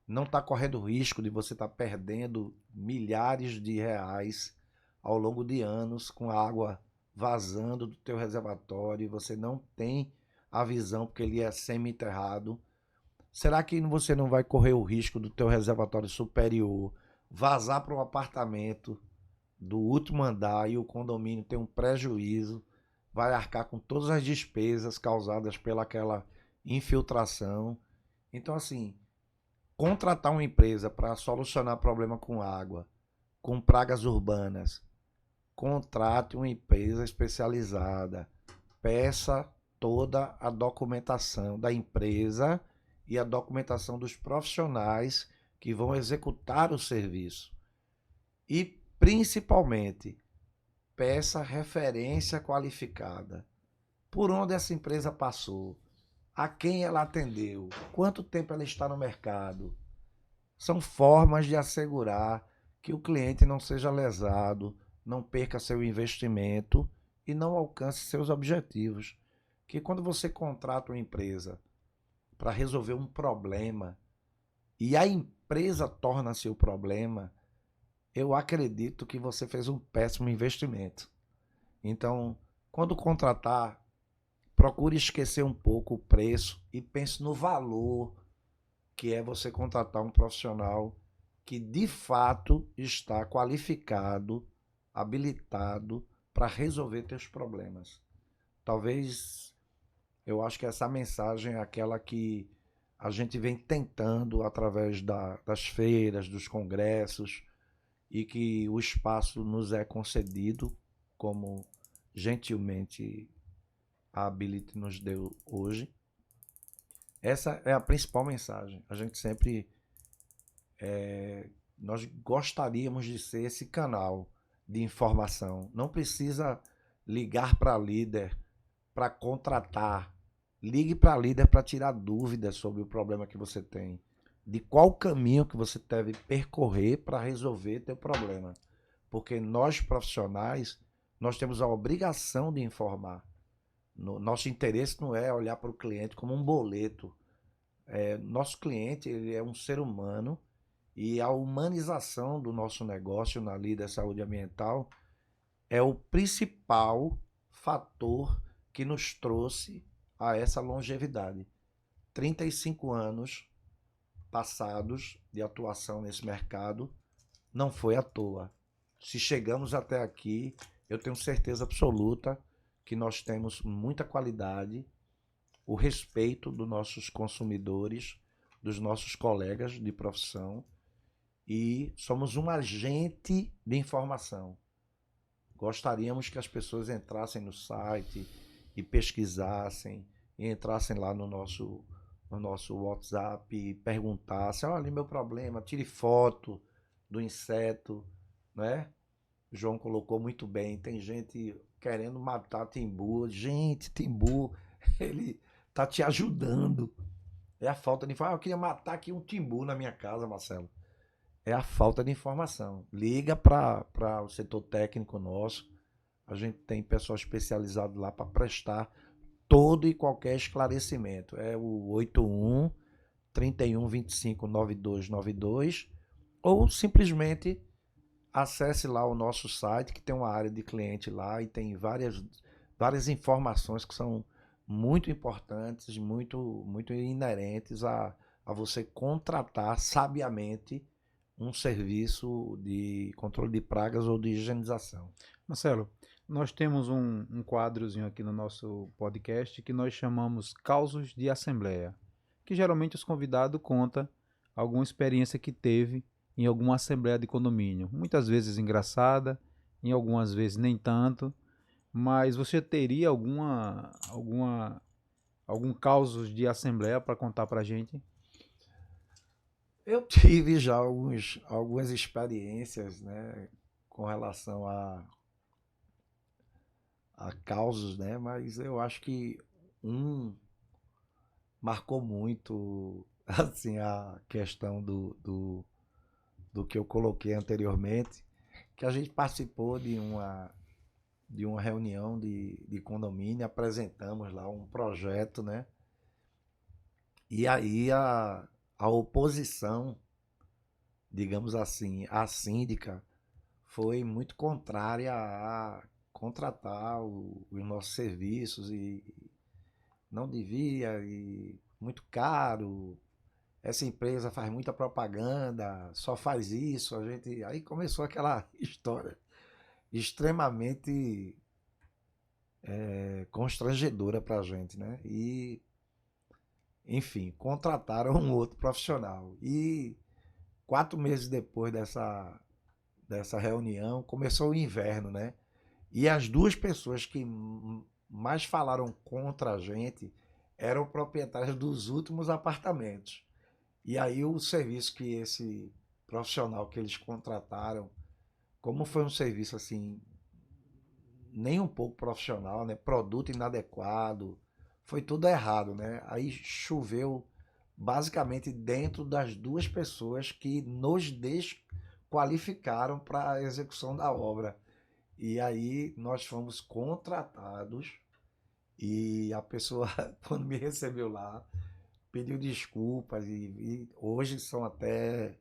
Não está correndo risco de você estar perdendo milhares de reais ao longo de anos com a água vazando do teu reservatório e você não tem a visão porque ele é semi-enterrado? Será que você não vai correr o risco do teu reservatório superior vazar para um apartamento do último andar e o condomínio ter um prejuízo, vai arcar com todas as despesas causadas pelaquela infiltração? Então, assim, contratar uma empresa para solucionar problema com água, com pragas urbanas, contrate uma empresa especializada, peça toda a documentação da empresa e a documentação dos profissionais que vão executar o serviço. E, principalmente, peça referência qualificada. Por onde essa empresa passou? A quem ela atendeu? Quanto tempo ela está no mercado? São formas de assegurar que o cliente não seja lesado, não perca seu investimento e não alcance seus objetivos. Que quando você contrata uma empresa para resolver um problema e a empresa torna-se o problema, eu acredito que você fez um péssimo investimento. Então, quando contratar, procure esquecer um pouco o preço e pense no valor que é você contratar um profissional que de fato está qualificado, habilitado para resolver teus problemas. Talvez, eu acho que essa mensagem é aquela que a gente vem tentando através das feiras, dos congressos, e que o espaço nos é concedido, como gentilmente a Ability nos deu hoje. Essa é a principal mensagem. A gente sempre nós gostaríamos de ser esse canal de informação. Não precisa ligar para líder para contratar. Ligue para líder para tirar dúvidas sobre o problema que você tem. De qual caminho que você deve percorrer para resolver teu problema. Porque nós profissionais, nós temos a obrigação de informar. Nosso interesse não é olhar para o cliente como um boleto. Nosso cliente, ele é um ser humano, e a humanização do nosso negócio na Líder Saúde Ambiental é o principal fator que nos trouxe a essa longevidade. 35 anos passados de atuação nesse mercado, não foi à toa. Se chegamos até aqui, eu tenho certeza absoluta que nós temos muita qualidade, o respeito dos nossos consumidores, dos nossos colegas de profissão, e somos um agente de informação. Gostaríamos que as pessoas entrassem no site e pesquisassem, e entrassem lá no nosso WhatsApp e perguntassem: olha, meu problema, tire foto do inseto, né? O João colocou muito bem, tem gente querendo matar timbu. Gente, timbu, ele tá te ajudando. É a falta de informação. Eu queria matar aqui um timbu na minha casa, Marcelo. É a falta de informação. Liga para o setor técnico nosso. A gente tem pessoal especializado lá para prestar todo e qualquer esclarecimento. É o 81 31 25 9292, ou simplesmente acesse lá o nosso site, que tem uma área de cliente lá e tem várias informações que são muito importantes, muito inerentes a você contratar sabiamente um serviço de controle de pragas ou de higienização. Marcelo, nós temos um quadrozinho aqui no nosso podcast que nós chamamos Causos de Assembleia, que geralmente os convidados contam alguma experiência que teve em alguma assembleia de condomínio. Muitas vezes engraçada, em algumas vezes nem tanto, mas você teria algum causos de assembleia para contar para a gente? Eu tive já algumas experiências, né, com relação a causos, né, mas eu acho que marcou muito assim a questão do que eu coloquei anteriormente, que a gente participou de uma reunião de condomínio, apresentamos lá um projeto, né? E aí a oposição, digamos assim, a síndica, foi muito contrária a contratar os nossos serviços, e não devia, e muito caro, essa empresa faz muita propaganda, só faz isso. Aí começou aquela história extremamente constrangedora para a gente, né? E, enfim, contrataram um outro profissional. E 4 meses depois dessa reunião, começou o inverno, né? E as duas pessoas que mais falaram contra a gente eram proprietários dos últimos apartamentos. E aí o serviço que esse profissional que eles contrataram, como foi um serviço assim, nem um pouco profissional, né? Produto inadequado, foi tudo errado, né? Aí choveu basicamente dentro das duas pessoas que nos desqualificaram para a execução da obra. E aí nós fomos contratados, e a pessoa, quando me recebeu lá, pediu desculpas, e hoje são até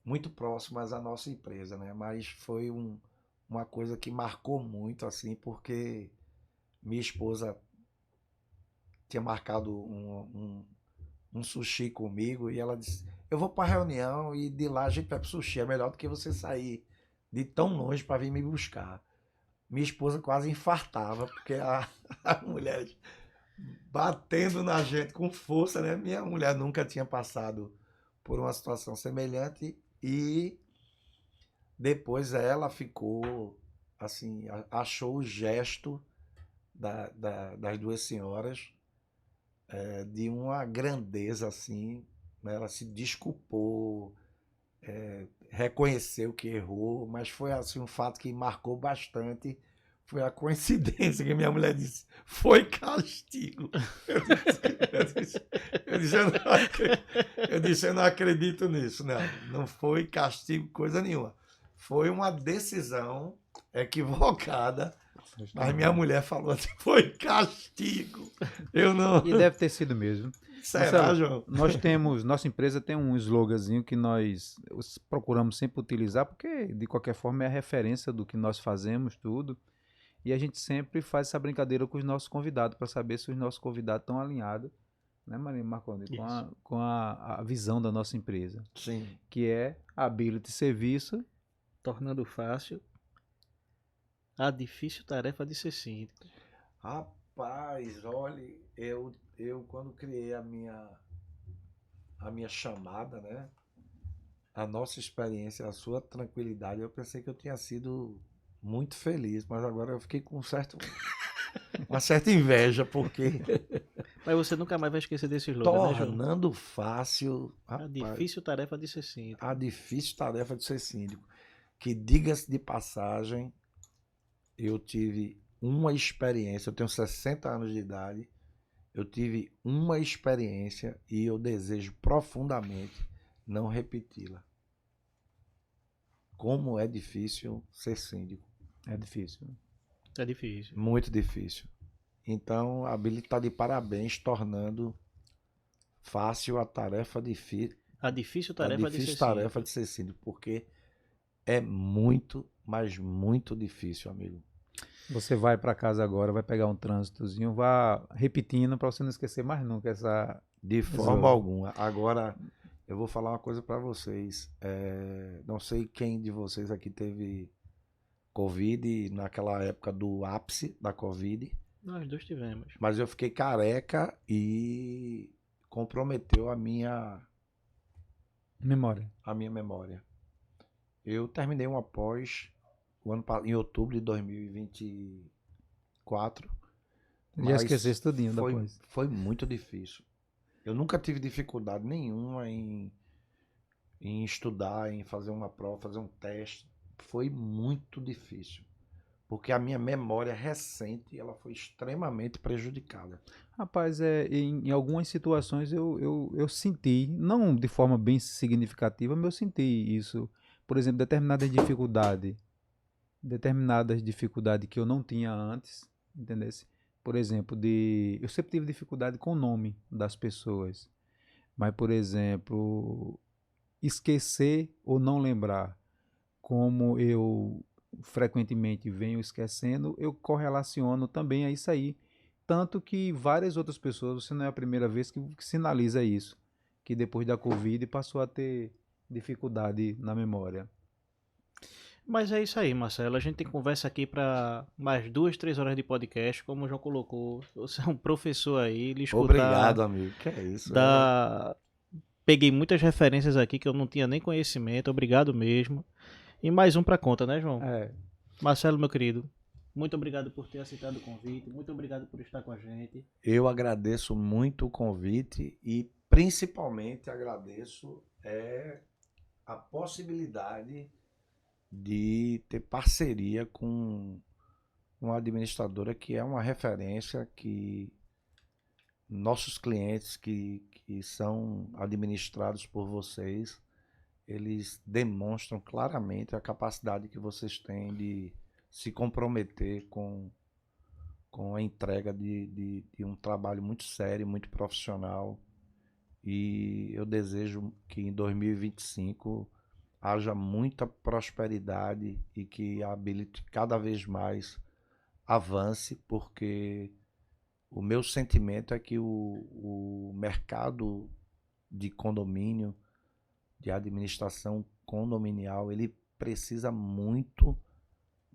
muito próximas à nossa empresa, né? Mas foi uma coisa que marcou muito, assim, porque minha esposa tinha marcado um sushi comigo, e ela disse: eu vou para a reunião e de lá a gente vai para o sushi, é melhor do que você sair de tão longe para vir me buscar. Minha esposa quase infartava, porque a mulher batendo na gente com força, né? Minha mulher nunca tinha passado por uma situação semelhante, e depois ela ficou assim, achou o gesto das duas senhoras de uma grandeza assim, né? Ela se desculpou, reconheceu que errou, mas foi assim um fato que marcou bastante. Foi a coincidência que minha mulher disse: foi castigo. Eu disse, eu não acredito nisso. Não foi castigo coisa nenhuma. Foi uma decisão equivocada Mas minha mulher falou assim, foi castigo. Eu não... E deve ter sido mesmo. Será, Marcelo, João? nossa empresa tem um sloganzinho que nós procuramos sempre utilizar, porque de qualquer forma é a referência do que nós fazemos, tudo. E a gente sempre faz essa brincadeira com os nossos convidados, para saber se os nossos convidados estão alinhados, né, Maria Marcondes, com a visão da nossa empresa, Sim. que é Ability Serviço. Tornando fácil a difícil tarefa de ser síndico. Rapaz, olha, eu quando criei a minha chamada, né? A nossa experiência, a sua tranquilidade, eu pensei que eu tinha sido muito feliz, mas agora eu fiquei com uma certa inveja, porque Mas você nunca mais vai esquecer desse slogan, né, João? tornando fácil, A rapaz, difícil tarefa de ser síndico. a difícil tarefa de ser síndico. Que, diga-se de passagem, eu tive uma experiência, eu tenho 60 anos de idade, eu tive uma experiência e eu desejo profundamente não repeti-la. Como é difícil ser síndico. É difícil. É difícil. Muito difícil. Então, a Billy está de parabéns, tornando fácil a tarefa difícil. A difícil A tarefa difícil de ser tarefa síndico. de ser síndico, porque é muito, mas muito difícil, amigo. Você vai para casa agora, vai pegar um trânsitozinho, vá repetindo para você não esquecer mais nunca essa. De forma alguma. Agora, eu vou falar uma coisa para vocês. Não sei quem de vocês aqui teve Covid, naquela época do ápice da Covid, Nós dois tivemos. mas eu fiquei careca e comprometeu a minha Memória. memória. Eu terminei uma pós em outubro de 2024. Já mas esquecesse tudinho depois. Foi muito difícil. Eu nunca tive dificuldade nenhuma em estudar, em fazer uma prova, fazer um teste. Foi muito difícil. Porque a minha memória recente ela foi extremamente prejudicada. Rapaz, em algumas situações eu senti, não de forma bem significativa, mas eu senti isso. Por exemplo, determinadas dificuldades que eu não tinha antes, entendeu? Por exemplo, eu sempre tive dificuldade com o nome das pessoas. Mas, por exemplo, esquecer ou não lembrar, como eu frequentemente venho esquecendo, eu correlaciono também a isso aí. Tanto que várias outras pessoas, você não é a primeira vez que sinaliza isso, que depois da Covid passou a ter dificuldade na memória. Mas é isso aí, Marcelo. A gente tem conversa aqui para mais 2, 3 horas de podcast. Como o João colocou, você é um professor aí. Lhe escutar, Obrigado, amigo. Que é isso? Peguei muitas referências aqui que eu não tinha nem conhecimento. Obrigado mesmo. E mais um para conta, né, João? Marcelo, meu querido, muito obrigado por ter aceitado o convite. Muito obrigado por estar com a gente. Eu agradeço muito o convite e principalmente agradeço a possibilidade de ter parceria com uma administradora que é uma referência, que nossos clientes que são administrados por vocês, eles demonstram claramente a capacidade que vocês têm de se comprometer com a entrega de um trabalho muito sério, muito profissional. E eu desejo que em 2025 haja muita prosperidade e que a Ability cada vez mais avance, porque o meu sentimento é que o mercado de condomínio, de administração condominial, ele precisa muito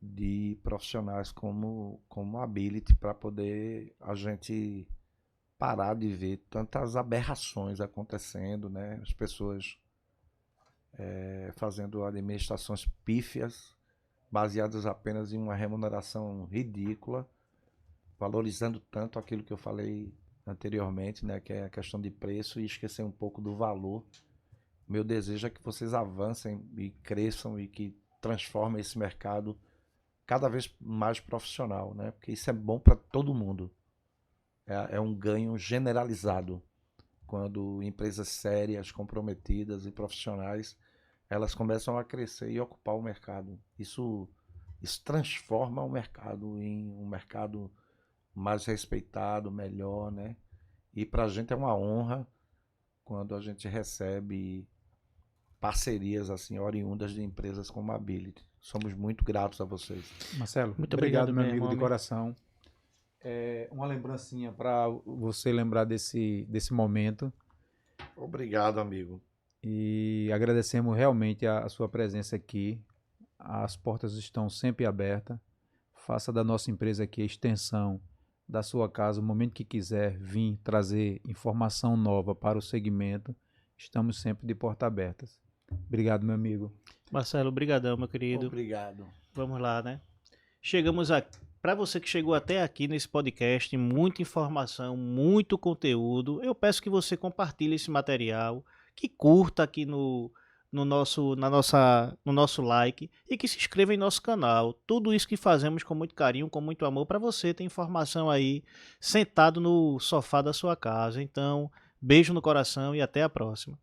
de profissionais como a Ability para poder a gente parar de ver tantas aberrações acontecendo, né? As pessoas fazendo administrações pífias, baseadas apenas em uma remuneração ridícula, valorizando tanto aquilo que eu falei anteriormente, né? Que é a questão de preço, e esquecer um pouco do valor. Meu desejo é que vocês avancem e cresçam e que transformem esse mercado cada vez mais profissional, né? Porque isso é bom para todo mundo. É um ganho generalizado quando empresas sérias, comprometidas e profissionais, elas começam a crescer e ocupar o mercado. Isso Isso transforma o mercado em um mercado mais respeitado, melhor, né? E para a gente é uma honra quando a gente recebe parcerias assim oriundas de empresas como a Ability. Somos muito gratos a vocês. Marcelo, Muito obrigado, obrigado meu mesmo, amigo de homem. coração. Uma lembrancinha para você lembrar desse momento. Obrigado, amigo. E agradecemos realmente a sua presença aqui. As portas estão sempre abertas. Faça da nossa empresa aqui a extensão da sua casa, o momento que quiser vir trazer informação nova para o segmento. Estamos sempre de porta abertas. Obrigado, meu amigo. Marcelo, brigadão, meu querido. Obrigado. Vamos lá, né? Chegamos a... Para você que chegou até aqui nesse podcast, muita informação, muito conteúdo. Eu peço que você compartilhe esse material, que curta aqui no nosso like e que se inscreva em nosso canal. Tudo isso que fazemos com muito carinho, com muito amor, para você ter informação aí sentado no sofá da sua casa. Então, beijo no coração e até a próxima.